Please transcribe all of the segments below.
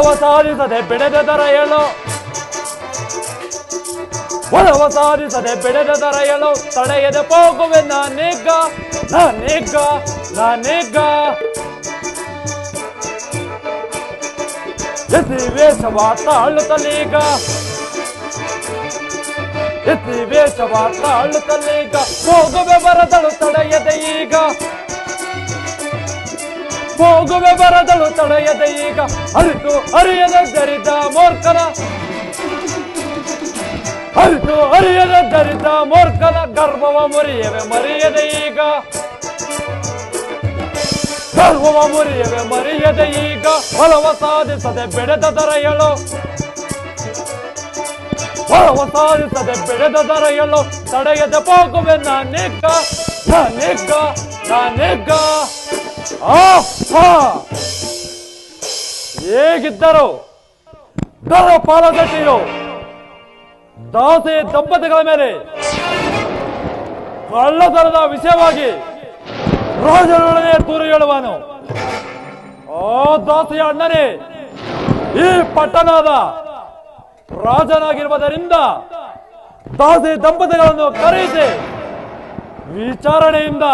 ಒಲವ ಸಾಧಿಸದೆ ಬೆಳೆದ ದರ ಹೇಳು, ಒಲವ ಸಾಧಿಸದೆ ಬೆಳೆದ ದರ ಹೇಳು, ತಡೆಯದೆ ಹೋಗುವೆ ನಾನೀಗ ನಾನೀಗ ನಾನೀಗ. ಎಸಿ ವೇಷವ ತಾಳುತ್ತಲೀಗ, ಎಸಿ ವೇಷವ ತಾಳುತ್ತಲೀಗ, ಹೋಗುವೆ ಬರದಳು ತಡೆಯದೆ ಈಗ, ಹೋಗುವೆ ಬರದಳು ತಡೆಯದೆ ಈಗ. ಅರಿತು ಅರಿಯದ ದರಿದ ಮೂರ್ಖನ, ಅರಿತು ಅರಿಯದ ದರಿದ ಮೂರ್ಖನ ಗರ್ಭವ ಮುರಿಯವೆ ಮರೆಯದೆ ಈಗ, ಗರ್ಭವ ಮುರಿಯವೆ ಮರೆಯದೆ ಈಗ. ಒಲವ ಸಾಧಿಸದೆ ಬೆಳೆದ ದರ ಹೇಳು, ಒಲವ ಸಾಧಿಸದೆ ಬೆಳೆದ ದರ ಹೇಳು, ತಡೆಯದೆ ಹೋಗುವೆ ನಾನೀಗ ನಾನೀಗ ನಾನೀಗ. ಹೇಗಿದ್ದರು ದರ ಪಾಲದಟ್ಟಿರು ದಾಸೆ ದಂಪತಿಗಳ ಮೇಲೆ ಕಳ್ಳತನದ ವಿಷಯವಾಗಿ ರಾಜನೊಡನೆ ದೂರು ಹೇಳುವನು. ಆ ದಾಸೆಯ ಅಣ್ಣನೇ ಈ ಪಟ್ಟಣದ ರಾಜನಾಗಿರುವುದರಿಂದ ದಾಸೆ ದಂಪತಿಗಳನ್ನು ಕರೆಯಿಸಿ ವಿಚಾರಣೆಯಿಂದ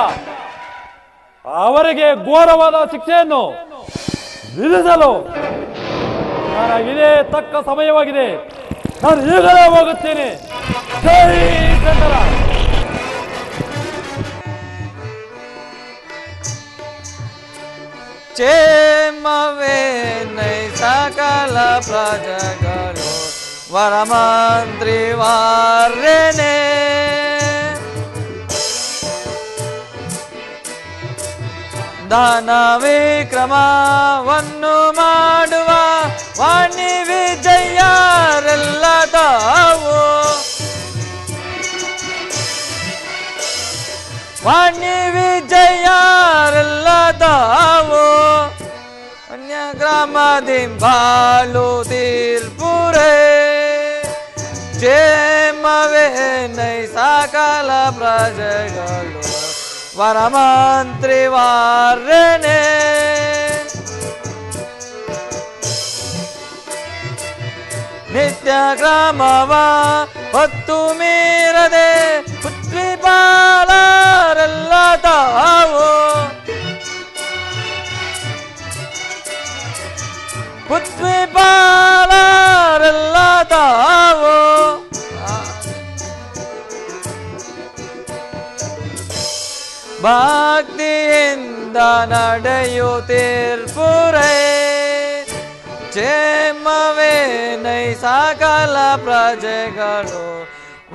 ಅವರಿಗೆ ಘೋರವಾದ ಶಿಕ್ಷೆಯನ್ನು ವಿಧಿಸಲು ನನಗಿದೇ ತಕ್ಕ ಸಮಯವಾಗಿದೆ. ನಾನು ಈಗಲೇ ಹೋಗುತ್ತೇನೆ. ಜೈ ಚಂದ್ರ. ಕ್ಷೇಮವೇ ನೈ ಸಕಲ ಪ್ರಜೆಗಳು ವರಮಂತ್ರಿ ವಾರ್ಯನೇ, ದಾನ ವಿಕ್ರಮವನ್ನು ಮಾಡುವ ವಾಣಿ ವಿಜಯರೆಲ್ಲ ತಾವು, ವಾಣಿ ವಿಜಯರೆಲ್ಲ ತಾವು, ಅನ್ಯ ಗ್ರಾಮದಿಂಬಾಲು ತೀರ್ಪುರೇ. ಕ್ಷೇಮವೇ ನೈ ಸಕಲ ಪ್ರಜೆಗಳು ವರಮಂತ್ರಿ ವಾರ್ಯನೇ, ನಿತ್ಯ ಗ್ರಾಮವ ಹೊತ್ತು ಮೀರದೆ ಪೃಥ್ವಿ ಪಾಲರೆಲ್ಲ ತಾವು, ಪೃಥ್ವಿ ಪಾಲರೆಲ್ಲ ತಾವು, ಭಕ್ತಿಯಿಂದ ನಡೆಯುತ್ತೀರ್ಪುರೇ. ಕ್ಷೇಮವೇ ನೈ ಸಕಲ ಪ್ರಜೆಗಳು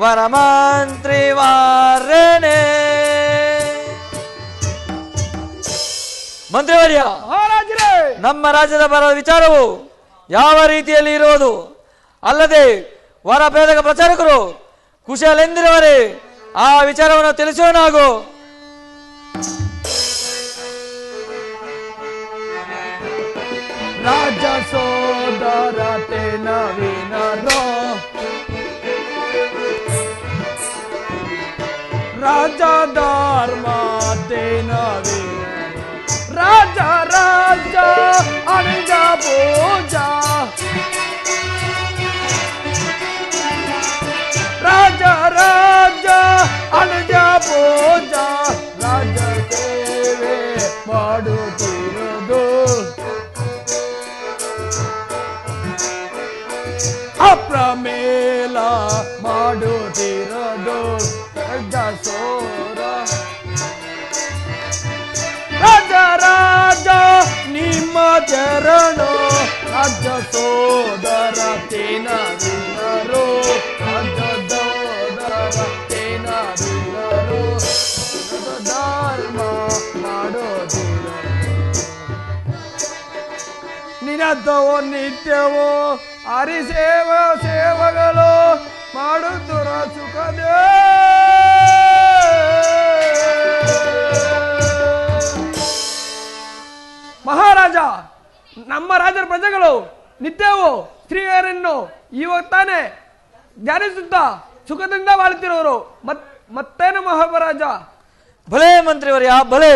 ವರಮಂತ್ರಿ ವಾರ್ಯನೇ. ಮಂತ್ರಿವರ್ಯ, ನಮ್ಮ ರಾಜ್ಯದ ಬರ ವಿಚಾರವು ಯಾವ ರೀತಿಯಲ್ಲಿ ಇರುವುದು, ಅಲ್ಲದೆ ವರಭೇದಕ ಪ್ರಚಾರಕರು ಕುಶಲೆಂದಿರುವರೆ ಆ ವಿಚಾರವನ್ನು ತಿಳಿಸೋಣಾಗು. ರಾಜ ಸೋದರತೆ ನವೀನರೋ, ರಾಜ ಧರ್ಮತೆ ನವೀನ, ರಾಜ ರಾಜ ಅಣಿಜ ಪೂಜಾ, ರಾಜ ರಾಜ ಅಣಿಜ ಪೂಜಾ, ರಾಜ ಸೇವೆ ಮಾಡುತ್ತಿರುವುದು ಅಪ್ರಮೇಲ ಮಾಡುತ್ತಿರೋದು ರಾಜ ಸೋರ. ರಾಜ ರಾಜ ನಿಮ್ಮ ಚರಣ, ರಾಜ ಸೋದರ ತೇನ ವಿನರೋ, ರಾಜ ಸೋದರ ತೇನ ವಿನರೋ, ಧರ್ಮ ಮಾಡೋದಿರೋ ನಿನದ್ದವೋ ನಿತ್ಯವೋ ಹರಿಸೇವ ಸೇವಗಳು ಮಾಡುತ್ತರ ಸುಖದೇ. ಮಹಾರಾಜ, ನಮ್ಮ ರಾಜರ ಪ್ರಜೆಗಳು ನಿತ್ಯವೂ ಶ್ರೀಹರಿಯನ್ನು ಇವಾಗ ತಾನೇ ಧ್ಯಾನಿಸುತ್ತಾ ಸುಖದಿಂದ ಬಾಳುತ್ತಿರುವರು. ಮತ್ತೇನು ಮಹಾರಾಜ? ಭಲೇ ಮಂತ್ರಿವರ್ಯ, ಭಲೇ.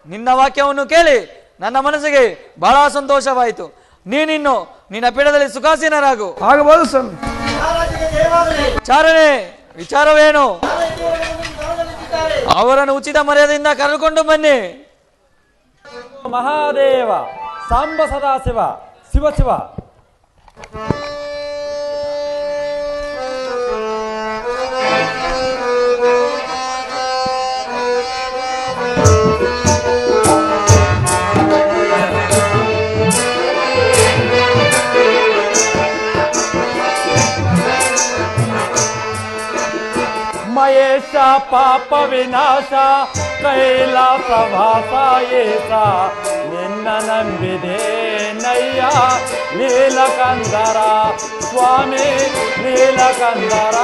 ನಿನ್ನ ವಾಕ್ಯವನ್ನು ಕೇಳಿ ನನ್ನ ಮನಸ್ಸಿಗೆ ಬಹಳ ಸಂತೋಷವಾಯಿತು. ನೀನಿನ್ನು ನಿನ್ನ ಪೀಠದಲ್ಲಿ ಸುಖಾಸೀನರಾಗು. ಆಗಬಹುದು ಸ್ವಾಮಿ. ಚಾರಣೆ ವಿಚಾರವೇನು? ಅವರನ್ನು ಉಚಿತ ಮರ್ಯಾದೆಯಿಂದ ಕರೆದುಕೊಂಡು ಬನ್ನಿ. ಮಹಾದೇವ ಸಾಂಬ ಸದಾಶಿವ ಶಿವ ಶಿವ. ಮಹೇಶ ಪಾಪ ವಿನಾಶ ಕೈಲಾಸ ಭಾಸಾಯೇಸ ನಿನ್ನ ನಂಬಿದೆ ನಯ್ಯ ನೀಲಕಂದರ ಸ್ವಾಮಿ ನೀಲಕಂದರ.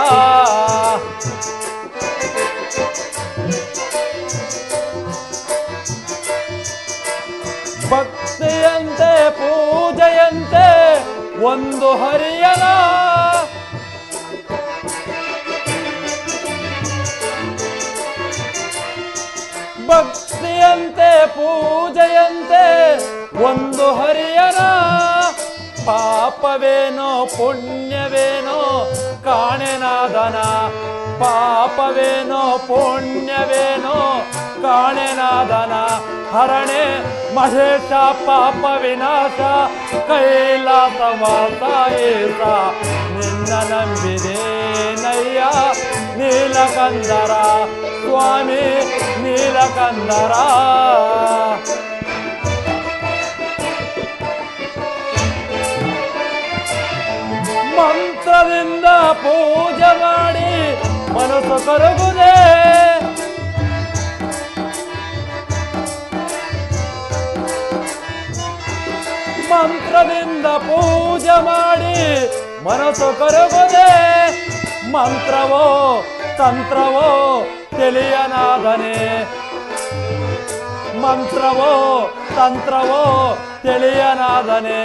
ಭಕ್ತಿಯಂತೆ ಪೂಜೆಯಂತೆ ಒಂದು ಹರಿಯನ ಭಕ್ತಿಯಂತೆ ಪೂಜೆಯಂತೆ ಒಂದು ಹರಿಯನ. ಪಾಪವೇನೋ ಪುಣ್ಯವೇನೋ ಕಾಣೆನಾದನ ಪಾಪವೇನೋ ಪುಣ್ಯವೇನೋ ಕಾಣೆನಾದನ. ಹರಣೆ ಮಹೇಶ ಪಾಪ ವಿನಾಶ ಕೈಲಾಸ ವಾಸಾಯೇಸ ನಿನ್ನ ನಂಬಿದೆ ನಯ್ಯ ನೀಲಕಂದರ ಸ್ವಾಮಿ ನೀಲಕಂದರ. ಮಂತ್ರದಿಂದ ಪೂಜೆ ಮಾಡಿ ಮನಸ್ಸು ಕರಗುವುದೇ. ಮಂತ್ರದಿಂದ ಪೂಜೆ ಮಾಡಿ ಮನಸ್ಸು ಕರಗುವುದೇ. ಮಂತ್ರವೋ ತಂತ್ರವೋ ತಿಳಿಯನಾದನೆ ಮಂತ್ರವೋ ತಂತ್ರವೋ ತಿಳಿಯನಾದನೆ.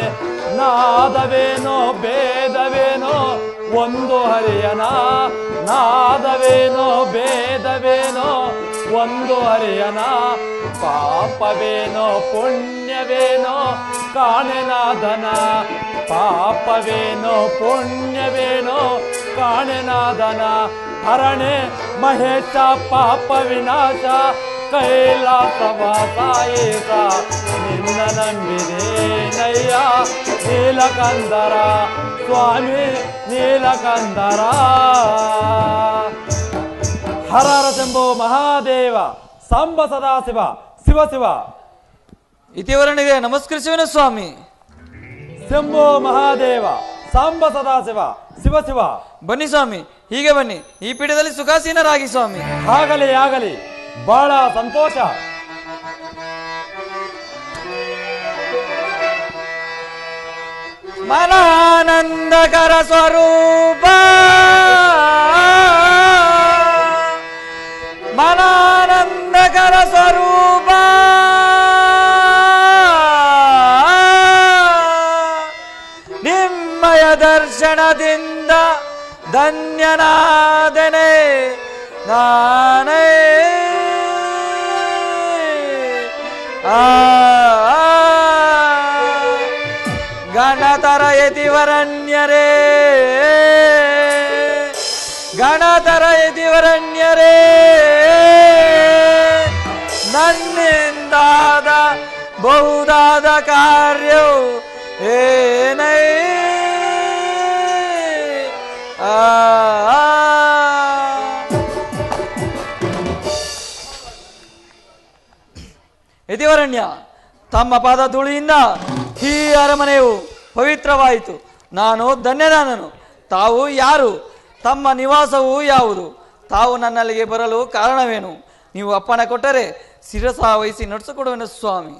ನಾದವೇನೋ ಭೇದವೇನೋ ಒಂದು ಹರಿಯನ ನಾದವೇನೋ ಭೇದವೇನೋ ಒಂದು ಹರಿಯನ. ಪಾಪವೇನೋ ಪುಣ್ಯವೇನೋ ಕಾಣೆನಾದನ ಪಾಪವೇನೋ ಪುಣ್ಯವೇನೋ ಕಾಣೆನಾದನ. ಹರಣೆ ಮಹೇಶ ಪಾಪ ವಿನಾಶ ಕೈಲಾಸ ವಾಸಾಯೇಸ ನಿನ್ನ ನಂಬಿದೆ ನಯ್ಯ ನೀಲಕಂದರ ಸ್ವಾಮಿ ನೀಲಕಂದರ. ಹರರ ಶಂಭೋ ಮಹಾದೇವ ಸಾಂಬ ಸದಾಶಿವ ಶಿವ ಶಿವ. ಇತಿವರನಿಗೆ ನಮಸ್ಕರಿಸುವೆನು ಸ್ವಾಮಿ. ಶಂಭೋ ಮಹಾದೇವ ಸಾಂಬ ಸದಾಶಿವ ಶಿವ ಶಿವ. ಬನ್ನಿ ಸ್ವಾಮಿ, ಹೀಗೆ ಬನ್ನಿ. ಈ ಪೀಠದಲ್ಲಿ ಸುಖಾಸೀನರಾಗಿ ಸ್ವಾಮಿ. ಆಗಲಿ ಆಗಲಿ, ಬಹಳ ಸಂತೋಷ. ಮನಾನಂದಕರ ಸ್ವರೂಪ ಮನಾನಂದಕರ ಸ್ವರೂಪ ನಿಮ್ಮಯ ದರ್ಶನದಿಂದ ಧನ್ಯನಾದನೆ ನಾನೇ. ಗಣತರ ಯತಿವರಣ್ಯರೇ ಗಣತರ ಯತಿವರಣ್ಯರೇ ನನ್ನಿಂದಾದ ಬಹುದಾದ ಕಾರ್ಯವು ಏನೇ. ಯತಿವರಣ್ಯ, ತಮ್ಮ ಪಾದ ಧೂಳಿಯಿಂದ ಈ ಅರಮನೆಯು ಪವಿತ್ರವಾಯಿತು. ನಾನು ಧನ್ಯನಾದನು. ತಾವು ಯಾರು? ತಮ್ಮ ನಿವಾಸವು ಯಾವುದು? ತಾವು ನನ್ನಲ್ಲಿಗೆ ಬರಲು ಕಾರಣವೇನು? ನೀವು ಅಪ್ಪಣೆ ಕೊಟ್ಟರೆ ಶಿರಸ ವಹಿಸಿ ನಡೆಸಿಕೊಡುವೆನು ಸ್ವಾಮಿ.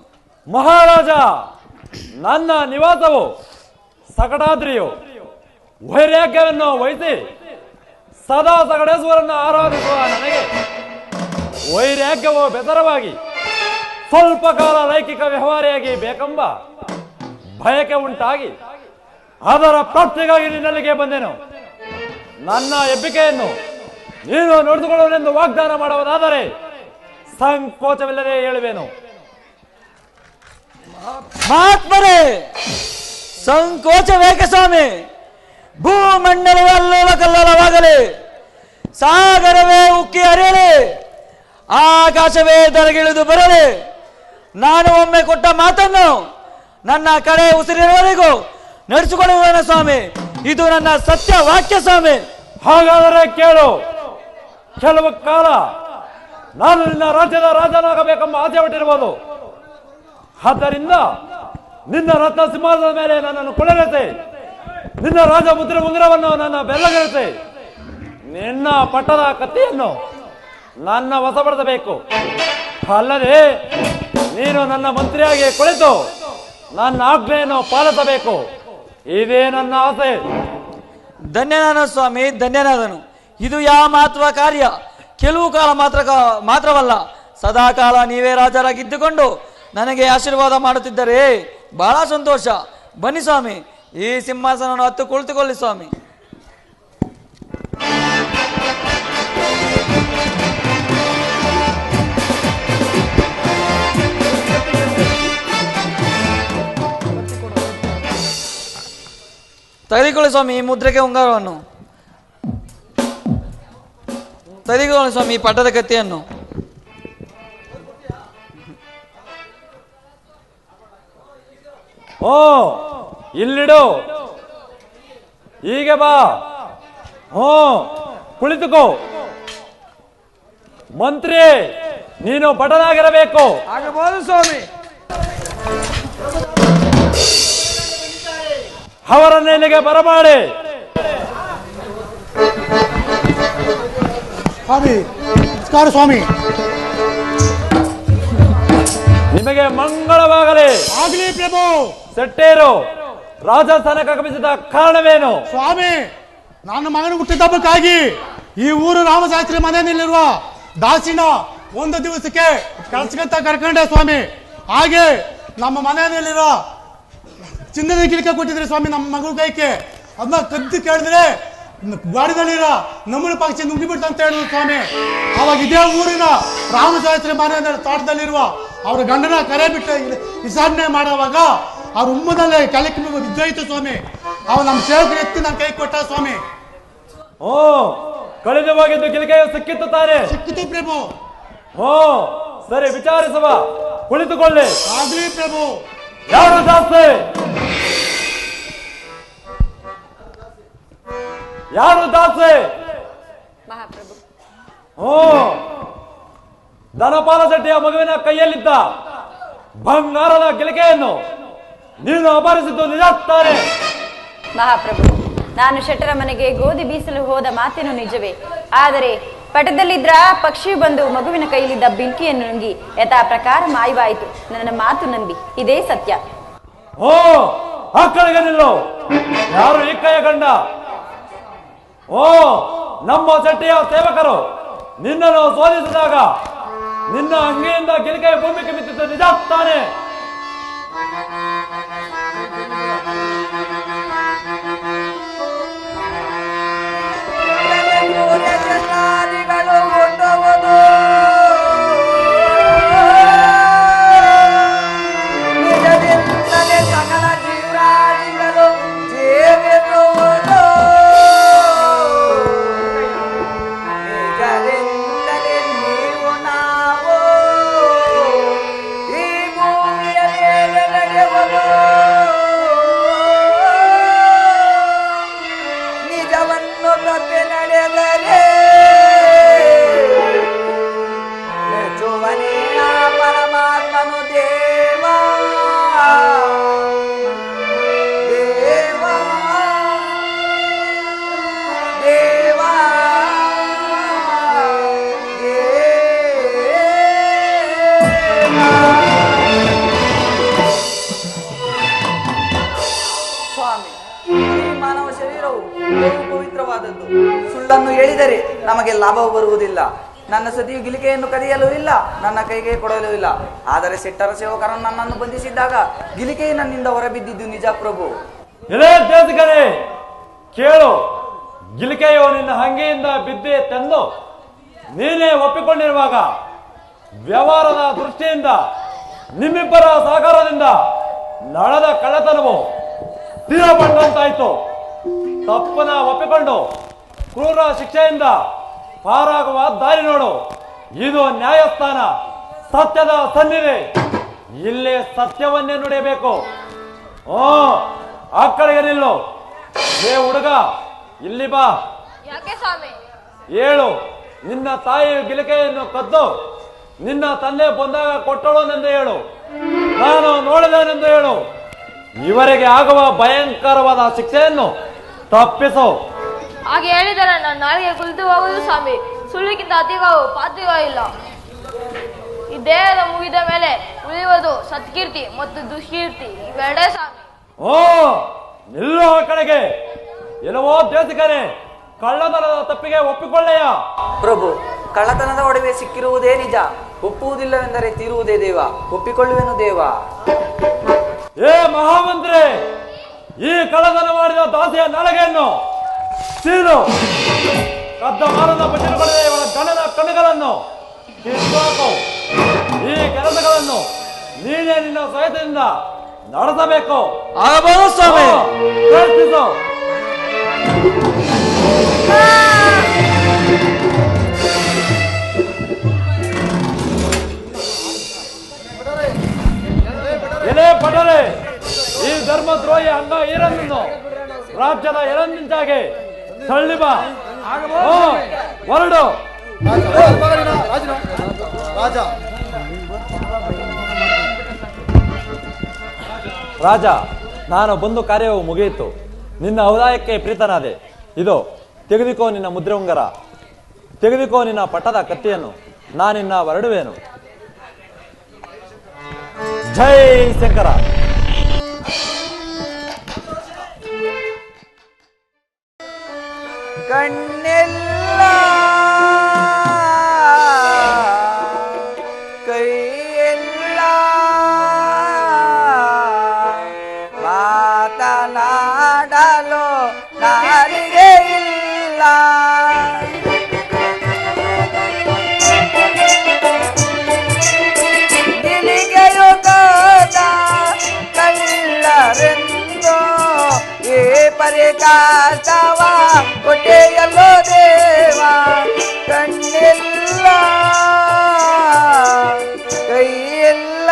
ಮಹಾರಾಜ, ನನ್ನ ನಿವಾಸವು ಸಕಟಾದ್ರಿಯು. ವೈರಾಗ್ಯವನ್ನು ವಹಿಸಿ ಸದಾ ಸಕಟೇಶ್ವರನ್ನು ಆರಾಧಿಸುವ ನನಗೆ ವೈರಾಗ್ಯವು ಬೆಸರವಾಗಿ ಸ್ವಲ್ಪ ಕಾಲ ಲೈಂಗಿಕ ವ್ಯವಹಾರಿಯಾಗಿ ಬೇಕೆಂಬ ಬಯಕೆ ಉಂಟಾಗಿ ಅದರ ಪ್ರಾಪ್ತಿಗಾಗಿ ನಿನ್ನಲ್ಲಿಗೆ ಬಂದೆನು. ನನ್ನ ಹೆಬ್ಬಿಕೆಯನ್ನು ನೀನು ನೋಡಿದುಕೊಳ್ಳುವನೆಂದು ವಾಗ್ದಾನ ಮಾಡುವುದಾದರೆ ಸಂಕೋಚವಿಲ್ಲದೆ ಹೇಳುವೆನು. ಮಹಾತ್ಮರೇ, ಸಂಕೋಚವೇಕೆ ಸ್ವಾಮಿ? ಭೂಮಂಡಲವೇ ಅಲ್ಲೋಲ ಕಲ್ಲೋಲವಾಗಲಿ, ಸಾಗರವೇ ಉಕ್ಕಿ ಹರಿಯಲಿ, ಆಕಾಶವೇ ಧರೆಗಿಳಿದು ಬರಲಿ. ನಾನು ಒಮ್ಮೆ ಕೊಟ್ಟ ಮಾತನ್ನು ನನ್ನ ಕಡೆ ಉಸಿರಿರುವವರೆಗೂ ನಡೆಸಿಕೊಳ್ಳುವುದನ್ನ ಸ್ವಾಮಿ. ಇದು ನನ್ನ ಸತ್ಯ ವಾಕ್ಯ ಸ್ವಾಮಿ. ಹಾಗಾದರೆ ಕೇಳು. ಕೆಲವು ಕಾಲ ನಾನು ನಿನ್ನ ರಾಜ್ಯದ ರಾಜನಾಗಬೇಕೆಂಬ ಆಸೆ ಹೊಟ್ಟಿರ್ಬೋದು. ಆದ್ದರಿಂದ ನಿನ್ನ ರತ್ನ ಸಿಂಹಾಸನದ ಮೇಲೆ ನನ್ನನ್ನು ಕುಳ್ಳಿರಿಸಿ, ನಿನ್ನ ರಾಜ ಮುದ್ರೆ ಉಂಗುರವನ್ನು ನನ್ನ ಬೆಲ್ಲಗಿರಿಸಿ, ನಿನ್ನ ಪಟ್ಟದ ಕತ್ತಿಯನ್ನು ನನ್ನ ವಶಪಡಿಸಬೇಕು. ಅಲ್ಲದೆ ನೀನು ನನ್ನ ಮಂತ್ರಿಯಾಗಿ ಕುಳಿತು ನನ್ನ ಆಜ್ಞೆಯನ್ನು ಪಾಲಿಸಬೇಕು. ಇದೇ ನನ್ನ ಆಸೆ. ಧನ್ಯನಾದನು ಸ್ವಾಮಿ, ಧನ್ಯನಾದನು. ಇದು ಯಾವ ಮಹತ್ವ ಕಾರ್ಯ. ಕೆಲವು ಕಾಲ ಮಾತ್ರವಲ್ಲ, ಸದಾ ಕಾಲ ನೀವೇ ರಾಜರಾಗಿದ್ದುಕೊಂಡು ನನಗೆ ಆಶೀರ್ವಾದ ಮಾಡುತ್ತಿದ್ದರೆ ಬಹಳ ಸಂತೋಷ. ಬನ್ನಿ ಸ್ವಾಮಿ, ಈ ಸಿಂಹಾಸನವನ್ನು ಹತ್ತು ಕುಳಿತುಕೊಳ್ಳಿ ಸ್ವಾಮಿ. ತೆಗೆದುಕೊಳ್ಳಿ ಸ್ವಾಮಿ ಈ ಮುದ್ರೆಗೆ ಉಂಗಾರವನ್ನು. ತೆಗೆದುಕೊಳ್ಳಿ ಸ್ವಾಮಿ ಈ ಪಟ್ಟದ ಕತ್ತಿಯನ್ನು. ಓ ಇಲ್ಲಿಡು. ಹೀಗೆ ಬಾ. ಕುಳಿತುಕೋ. ಮಂತ್ರಿ, ನೀನು ಪಟನಾಗಿರಬೇಕು. ಆಗಬಹುದು ಸ್ವಾಮಿ. ಅವರನ್ನ ಇಲ್ಲಿಗೆ ಬರಮಾಡಿ. ಸ್ವಾಮಿ ನಮಸ್ಕಾರ ಸ್ವಾಮಿ. ನಿಮಗೆ ಮಂಗಳವಾಗಲಿ. ಆಗಲಿ ಪ್ರಭು. ಸೆಟ್ಟೇರು ರಾಜಸ್ಥಾನಕ್ಕೆ ಆಗಮಿಸಿದ ಕಾರಣವೇನು? ಸ್ವಾಮಿ, ನನ್ನ ಮಗನ ಹುಟ್ಟಿದಬ್ಬಕ್ಕಾಗಿ ಈ ಊರು ರಾಮಶಾಸ್ತ್ರಿ ಮನೆಯಲ್ಲಿರುವ ದಾಸಿನ ಒಂದು ದಿವಸಕ್ಕೆ ಕೆಲಸಕ್ಕಂತ ಕರ್ಕೊಂಡೆ ಸ್ವಾಮಿ. ಹಾಗೆ ನಮ್ಮ ಮನೆಯಲ್ಲಿರೋ ಚಿನ್ನದ ಕಿಲಿಕೆ ಕೊಟ್ಟಿದ್ರೆ ಸ್ವಾಮಿ ನಮ್ಮ ಮಗು ಕೈಗೆ. ಅದನ್ನ ಕದ್ದು ಕೇಳಿದ್ರೆ ಗಾಡಿದಲ್ಲಿರೋ ನಮ್ಮಳ ಪಕ್ಷಿ ನುಗ್ಗಿಬಿಡ್ತು ಅಂತ ಹೇಳಿದ್ರು ಸ್ವಾಮಿ. ಅವಾಗ ಇದೇ ಊರಿನ ರಾಮಶಾಸ್ತ್ರಿ ಮನೆ ತೋಟದಲ್ಲಿರುವ ಅವ್ರ ಗಂಡನ ಕರೆ ಬಿಟ್ಟು ವಿಚಾರಣೆ ಮಾಡುವಾಗ ಅವ್ರ ಉಮ್ಮದಲ್ಲೇ ಕೆಳಕ್ಕೆ ಬಿದ್ದೋಯ್ತು ಸ್ವಾಮಿ. ಅವ ನಮ್ಮ ಸೇವಕರು ಎತ್ತಿ ನನ್ನ ಕೈ ಕೊಟ್ಟ ಸ್ವಾಮಿ. ಕಳೆದು ಹೋಗಿದ್ದು ಕಿಲಿಕೆಯು ಸಿಕ್ಕಿತ್ತು ತಾನೆ? ಸಿಕ್ಕಿತು ಪ್ರಭು. ಸರಿ, ವಿಚಾರಿಸುವ. ಕುಳಿತುಕೊಳ್ಳಿ. ಆಗ್ಲಿ ಪ್ರಭು. ಯಾರು ದಾಸೆ? ಯಾರು ದಾಸೆ? ಮಹಾಪ್ರಭು. ಧನಪಾಲ ಶೆಟ್ಟಿಯ ಮಗುವಿನ ಕೈಯಲ್ಲಿದ್ದ ಬಂಗಾರದ ಗಿಲಿಕೆಯನ್ನು ನೀನು ಅಪಹರಿಸಿದ್ದು ನಿಜ ತಾನೆ? ಮಹಾಪ್ರಭು, ನಾನು ಶೆಟ್ಟರ ಮನೆಗೆ ಗೋಧಿ ಬೀಸಲು ಹೋದ ಮಾತೇನು ನಿಜವೇ. ಆದರೆ ಪಟದಲ್ಲಿದ್ರ ಪಕ್ಷಿ ಬಂದು ಮಗುವಿನ ಕೈಯಲ್ಲಿದ್ದ ಬಿಲ್ಕಿಯನ್ನು ನುಂಗಿ ಯಥಾ ಪ್ರಕಾರ ಮಾಯವಾಯಿತು. ನನ್ನ ಮಾತು ನಂಬಿ, ಇದೇ ಸತ್ಯ. ಆ ಕಡೆಗೆ ನಿಲ್ಲು. ಯಾರು ಈ ಕೈಯ ಗಂಡ? ನಮ್ಮ ಶೆಟ್ಟಿಯ ಸೇವಕರು ನಿನ್ನನ್ನು ಶೋಧಿಸಿದಾಗ ನಿನ್ನ ಅಂಗಿಯಿಂದ ಗಿಲಿಕೆಯ ಭೂಮಿಗೆ ಬಿದ್ದಿದ್ದು ನಿಜ ತಾನೆ? ಸುಳ್ಳನ್ನು ಹೇಳಿದರೆ ನಮಗೆ ಲಾಭ ಬರುವುದಿಲ್ಲ. ನನ್ನ ಸತಿಯು ಗಿಲಿಕೆಯನ್ನು ಕದಿಯಲು ಇಲ್ಲ, ನನ್ನ ಕೈಗೆ ಕೊಡಲೂ ಇಲ್ಲ. ಆದರೆ ಶೆಟ್ಟರ ಸೇವಕರನ್ನು ನನ್ನನ್ನು ಬಂಧಿಸಿದ್ದಾಗ ಗಿಲಿಕೆಯು ನನ್ನಿಂದ ಹೊರಬಿದ್ದಿದ್ದು ನಿಜ ಪ್ರಭು. ಕೇಳು, ಗಿಲಿಕೆಯು ನಿನ್ನ ಹಂಗೆಯಿಂದ ಬಿದ್ದೆ ತಂದು ನೀನೇ ಒಪ್ಪಿಕೊಂಡಿರುವಾಗ ವ್ಯವಹಾರದ ದೃಷ್ಟಿಯಿಂದ ನಿಮ್ಮಿಬ್ಬರ ಸಹಕಾರದಿಂದ ನಡೆದ ಕಳ್ಳತನವು ಸ್ಥಿರಪಟ್ಟಂತಾಯ್ತು. ತಪ್ಪನ ಒಪ್ಪಿಕೊಂಡು ಕ್ರೂರ ಶಿಕ್ಷೆಯಿಂದ ಪಾರಾಗುವ ದಾರಿ ನೋಡು. ಇದು ನ್ಯಾಯಸ್ಥಾನ, ಸತ್ಯದ ಸನ್ನಿಧಿ. ಇಲ್ಲಿ ಸತ್ಯವನ್ನೇ ನುಡಿಯಬೇಕು. ಆ ಕಡೆಗೆ ನಿಲ್ಲು. ಏ ಹುಡುಗ, ಇಲ್ಲಿ ಬಾ. ಯಾಕೆ ಸ್ವಾಮಿ? ಹೇಳು, ನಿನ್ನ ತಾಯಿ ಗಿಲಿಕೆಯನ್ನು ಕದ್ದು ನಿನ್ನ ತಂದೆ ಬಂದಾಗ ಕೊಟ್ಟಳೋನೆಂದು ಹೇಳು. ನಾನು ನೋಡಿದನೆಂದು ಹೇಳು. ಇವರಿಗೆ ಆಗುವ ಭಯಂಕರವಾದ ಶಿಕ್ಷೆಯನ್ನು ತಪ್ಪಿಸು. ಹಾಗೆ ಹೇಳಿದರೆ ನನ್ನ ನಾಳೆಗೆ ಕುಳಿತು ಹೋಗುವುದು ಸ್ವಾಮಿ. ಸುಳ್ಳಿಗಿಂತ ಅತಿಗಾವು ಪಾತಿಗೂ ಇಲ್ಲ. ಈ ದೇಹದ ಮುಗಿದ ಮೇಲೆ ಉಳಿಯುವುದು ಸತ್ಕೀರ್ತಿ ಮತ್ತು ದುಷ್ಕೀರ್ತಿ, ಇವೆರಡೇ ಸ್ವಾಮಿ. ನಿಲ್ಲೋ ಆ ಕಡೆಗೆ. ಎಲ್ಲವೋ ದೇಶಕರೇ, ಕಳ್ಳತನದ ತಪ್ಪಿಗೆ ಒಪ್ಪಿಕೊಳ್ಳೆಯ. ಪ್ರಭು, ಕಳ್ಳತನದ ಒಡವೆ ಸಿಕ್ಕಿರುವುದೇ ನಿಜ. ಒಪ್ಪುವುದಿಲ್ಲವೆಂದರೆ ತೀರುವುದೇ ದೇವ. ಒಪ್ಪಿಕೊಳ್ಳುವೆನು ದೇವ. ಏ ಮಹಾಮಂತ್ರಿ, ಈ ಕಳ್ಳತನ ಮಾಡಿದ ದಾಸಿಯ ನಾಲಿಗೆಯನ್ನು ಸೀರು. ಕದ್ದ ಮಾರದ ಬಚ್ಚಿಟ್ಟುಕೊಳ್ಳದೆ ಇವರ ಗಣದ ಕಣ್ಣುಗಳನ್ನು ಕಿತ್ತಾಕು. ಈ ಕೆಲಸಗಳನ್ನು ನೀನೇ ನಿನ್ನ ಸಹಿತದಿಂದ ನಡೆಸಬೇಕು. ಆಗಬಹುದು ಸ್ವಾಮಿ. ಪ್ರಯತ್ನಿಸು. ಎಲೆ ಪಟರೆ, ಈ ಧರ್ಮದ್ರೋಹಿ ಅಣ್ಣ ಈರನ್ನು ರಾಜ್ಯದ ಎಳಂದಿಂಚಾಗೆ ತಳ್ಳಿ ಬಾ. ಹೊರಡು. ರಾಜ, ನಾನು ಬಂದು ಕಾರ್ಯವು ಮುಗಿಯಿತು. ನಿನ್ನ ಔದಾಯಕ್ಕೆ ಪ್ರೀತನಾದೆ. ಇದು ತೆಗೆದುಕೋ ನಿನ್ನ ಮುದ್ರೆ ಉಂಗರ, ತೆಗೆದುಕೋ ನಿನ್ನ ಪಟ್ಟದ ಕತ್ತಿಯನ್ನು. ನಾನಿನ್ನ ಹೊರಡುವೆನು. ಜೈ ಶಂಕರ. ಕಣ್ಣೆಲ್ಲ ಕೈಯೆಲ್ಲ ಮಾತನಾಡಲು ನಾಲಿಗೆ ಇಲ್ಲ. ನಿಲಿಗೆಯು ಕಾದ ಕಳ್ಳರೆಂದು ಈ ಪರಿಕಾಸವ ಕೊಟ್ಟೆಯಲ್ಲೋ ದೇವ. ಕಣ್ಣೆಲ್ಲ ಕೈಯೆಲ್ಲ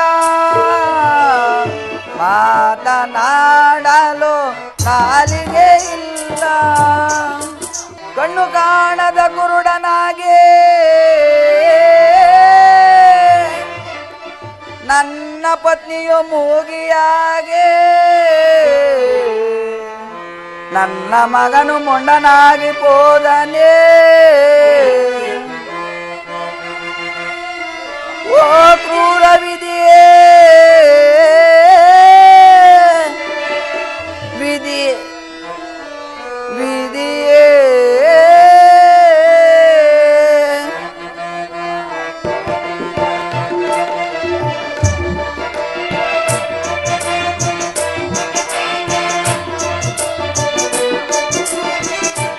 ಮಾತನಾಡಲು ನಾಲಿಗೆ ಇಲ್ಲ. ಕಣ್ಣು ಕಾಣದ ಕುರುಡನಾಗೆ ನನ್ನ ಪತ್ನಿಯು ಮೂಗಿಯಾಗೆ, ನನ್ನ ಮಗನು ಮೊಂಡನಾಗಿ ಹೋದನೆ. ಓ ಕ್ರೂರ ವಿಧಿಯೇ, ವಿಧಿ ವಿಧಿಯೇ.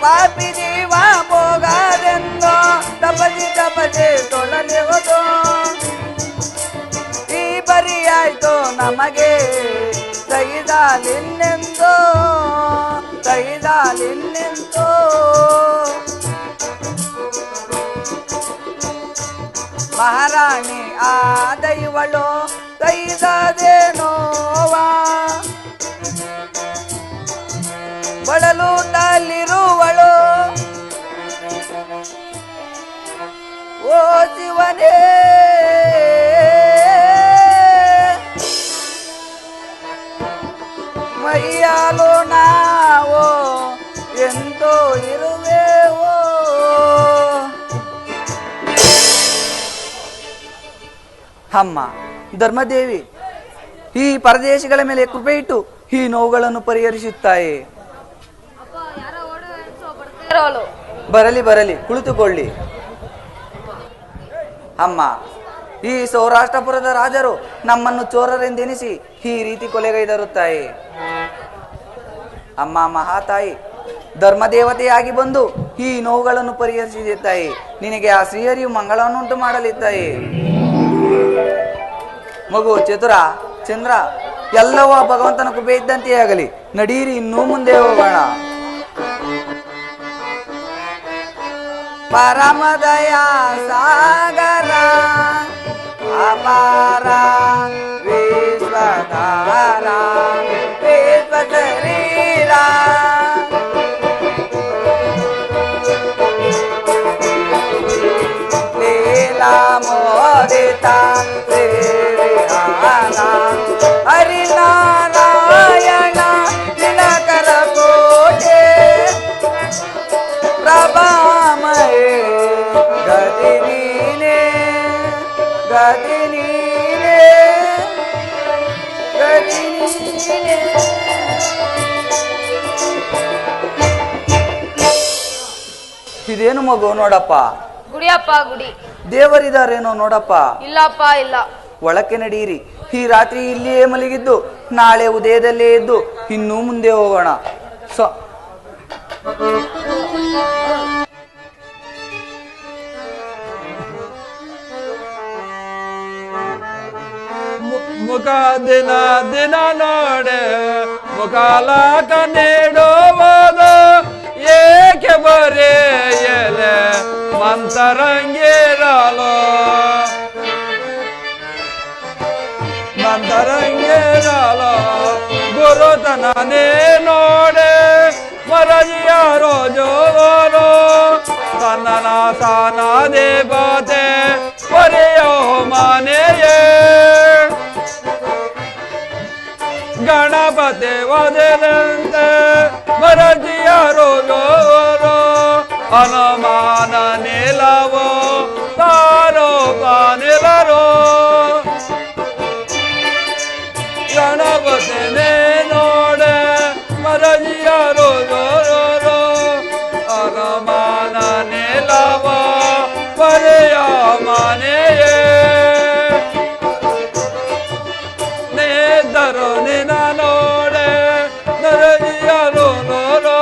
ಪಾಪಿ ಜೀವ ಭೋಗದೆಂದು ತಪಸಿ ತಪಸಿ ತೊಳಲಿಹುದು. ಈ ಬರಿಯಾಯ್ತು ನಮಗೆ ಸೈದಾಲಿನ್ನೆಂದು, ಸೈದಾಲಿನ್ನೆಂದು. ಮಹಾರಾಣಿ ಆದ ಇವಳು ಸೈದದೇನೋವಾ. ಬಳಲುತ್ತಲಿರುವಳು ಓ ಶಿವನೇ. ಮೈಯಾಲು ನಾವು ಎಂತೋ ಇರುವೆವೋ. ಅಮ್ಮ ಧರ್ಮದೇವಿ, ಈ ಪರದೇಶಿಗಳ ಮೇಲೆ ಕೃಪೆ ಇಟ್ಟು ಈ ನೋವುಗಳನ್ನು ಪರಿಹರಿಸುತ್ತಾಯೇ. ಬರಲಿ ಬರಲಿ, ಕುಳಿತುಕೊಳ್ಳಿ. ಅಮ್ಮ, ಈ ಸೌರಾಷ್ಟ್ರಪುರದ ರಾಜರು ನಮ್ಮನ್ನು ಚೋರರೆಂದೆನಿಸಿ ಈ ರೀತಿ ಕೊಲೆಗೈದರುತ್ತಾಯೇ. ಅಮ್ಮ ಮಹಾತಾಯಿ, ಧರ್ಮದೇವತೆಯಾಗಿ ಬಂದು ಈ ನೋವುಗಳನ್ನು ಪರಿಹರಿಸಿದೆ ತಾಯಿ. ನಿನಗೆ ಆ ಶ್ರೀಹರಿಯು ಮಂಗಳವನ್ನುಂಟು ಮಾಡಲಿದ್ದಾಯೇ. ಮಗು ಚತುರ, ಚಂದ್ರ, ಎಲ್ಲವೂ ಆ ಭಗವಂತನ ಕೃಪೆ ಇದ್ದಂತೆಯೇ ಆಗಲಿ. ನಡೀರಿ, ಇನ್ನೂ ಮುಂದೆ ಹೋಗೋಣ. ಪರಮದಯಾ ಸಾಗರ ಅಪಾರ ವಿಶ್ವಧಾರ ವಿಶ್ವಶರೀರ ಲೀಲಾ ಮೋದಿತ ಹರಿನಾರಾಯಣ ದಿನಕರ ಕೋಟೆ ಪ್ರಭಾಮಯೇ ಗತಿ ನೀನೇ ಗತಿ ನೀನೇ ಗತಿ ನೀನೇ. ಇದೇನು ಮಗು ನೋಡಪ್ಪ? ಗುಡಿಯಪ್ಪ ಗುಡಿ. ದೇವರಿದಾರೇನೋ ನೋಡಪ್ಪ. ಇಲ್ಲಪ್ಪ ಇಲ್ಲ. ಒಳಕ್ಕೆ ನಡೀರಿ. ಈ ರಾತ್ರಿ ಇಲ್ಲಿಯೇ ಮಲಗಿದ್ದು ನಾಳೆ ಉದಯದಲ್ಲೇ ಎದ್ದು ಇನ್ನೂ ಮುಂದೆ ಹೋಗೋಣ. ಮುಖ ದಿನ ದಿನ ನೋಡೆ ಮುಖಾಲಕ ನೀಡುವುದು ಏಕೆ ಬರೆಯಲೆ ಮಂತರಂಗಿರಲು ಮಂತರಂಗಿರಲು ಗುರುತನೇ ನೋಡೆ ಮರಜಿಯಾರೋ ಜೋರು ತನ್ನ ಸಾನ ದೇವತೆ ಪರೆಯೋ ಮನೆಯೇ ಗಣಪತಿ ವದನಂತೆ ಮರಜಿಯಾರೋ ಜೋರು ಅನುಮಾನ ನಿಲವೋ ತಾರೋ ಪಾನಿಲರೋ ಗಣಪತಿನೇ ನೋಡೆ ಮರಜಿಯಾರೋ ಜೋರು ಅನುಮಾನ ನಿಲವೋ ಪರೆಯ ಮನೆಯೇ ನೇದರು ನಿನ ನೋಡೆ ನರಜಿಯರು ನೋರೋ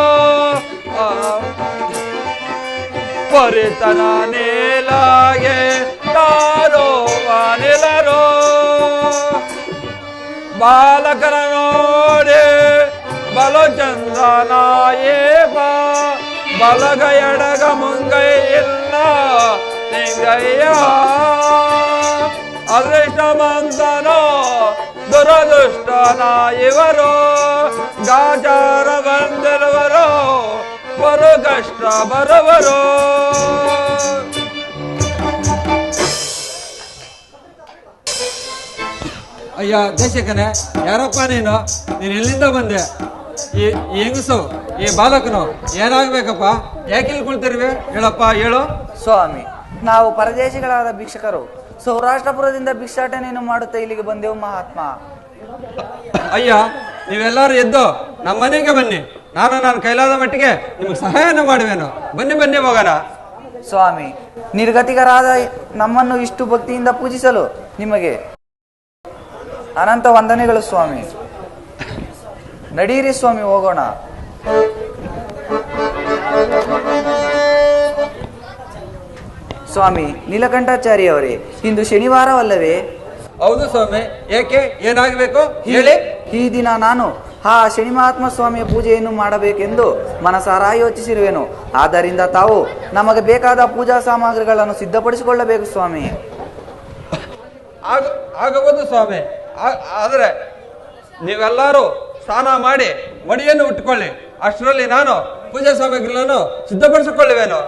ಪರಿತನ ನೀಲಾಗೆ ತಾರೋ ವಾನಿಲರೋ ಬಾಲಕರ ನೋಡೆ ಬಲು ಚಂದನಾಯೇ ಬಲಗ ಎಡಗ ಮುಂಗೈ ಇಲ್ಲ ನಿಂಗಯ್ಯ ಅದೃಷ್ಟಮಂತನೋ ದುರದೃಷ್ಟನ ಇವರು ಗಾಚಾರ ಬಂದಿರುವರು ಬರು ಕಷ್ಟ ಬರುವರು. ಅಯ್ಯ ದೇಶಕನೇ, ಯಾರಪ್ಪ ನೀನು? ನೀನು ಎಲ್ಲಿಂದ ಬಂದೆ? ಈ ಹೆಂಗಸು ಈ ಬಾಲಕನು ಏನಾಗ್ಬೇಕಪ್ಪ? ಯಾಕೆ ಇಲ್ಲಿ ಕುಳಿತಿರುವೆ? ಹೇಳಪ್ಪ ಹೇಳು. ಸ್ವಾಮಿ, ನಾವು ಪರದೇಶಿಗಳಾದ ಭಿಕ್ಷಕರು ಸೌರಾಷ್ಟ್ರಪುರದಿಂದ ಭಿಕ್ಷಾಟನೆಯನ್ನು ಮಾಡುತ್ತಾ ಇಲ್ಲಿಗೆ ಬಂದೆವು ಮಹಾತ್ಮ. ಅಯ್ಯ, ನೀವೆಲ್ಲರೂ ಎದ್ದು ನಮ್ಮ ಮನೆಗೆ ಬನ್ನಿ. ನಾನು ಕೈಲಾದ ಮಟ್ಟಿಗೆ ನಿಮಗೆ ಸಹಾಯನ ಮಾಡುವೆನು. ಬನ್ನಿ ಬನ್ನಿ ಹೋಗೋಣ. ಸ್ವಾಮಿ, ನಿರ್ಗತಿಕರಾದ ನಮ್ಮನ್ನು ಇಷ್ಟು ಭಕ್ತಿಯಿಂದ ಪೂಜಿಸಲು ನಿಮಗೆ ಅನಂತ ವಂದನೆಗಳು ಸ್ವಾಮಿ. ನಡೀರಿ ಸ್ವಾಮಿ, ಹೋಗೋಣ. ಸ್ವಾಮಿ ನೀಲಕಂಠಾಚಾರ್ಯ ಅವರೇ, ಇಂದು ಶನಿವಾರವಲ್ಲವೇ? ಹೌದು ಸ್ವಾಮಿ. ಏಕೆ? ಏನಾಗಬೇಕು ಹೇಳಿ. ಈ ದಿನ ನಾನು ಆ ಶನಿ ಮಹಾತ್ಮ ಸ್ವಾಮಿಯ ಪೂಜೆಯನ್ನು ಮಾಡಬೇಕೆಂದು ಮನಸಾರ ಯೋಚಿಸಿರುವೆನು. ಆದ್ದರಿಂದ ತಾವು ನಮಗೆ ಬೇಕಾದ ಪೂಜಾ ಸಾಮಗ್ರಿಗಳನ್ನು ಸಿದ್ಧಪಡಿಸಿಕೊಳ್ಳಬೇಕು ಸ್ವಾಮಿ. ಆಗಬಹುದು ಸ್ವಾಮಿ. ಆದರೆ ನೀವೆಲ್ಲರೂ ಸ್ನಾನ ಮಾಡಿ ಮಡಿಯನ್ನು ಉಟ್ಟುಕೊಳ್ಳಿ. ಅಷ್ಟರಲ್ಲಿ ನಾನು ಪೂಜಾ ಸಾಮಗ್ರಿಗಳನ್ನು ಸಿದ್ಧಪಡಿಸಿಕೊಳ್ಳುವೆನು.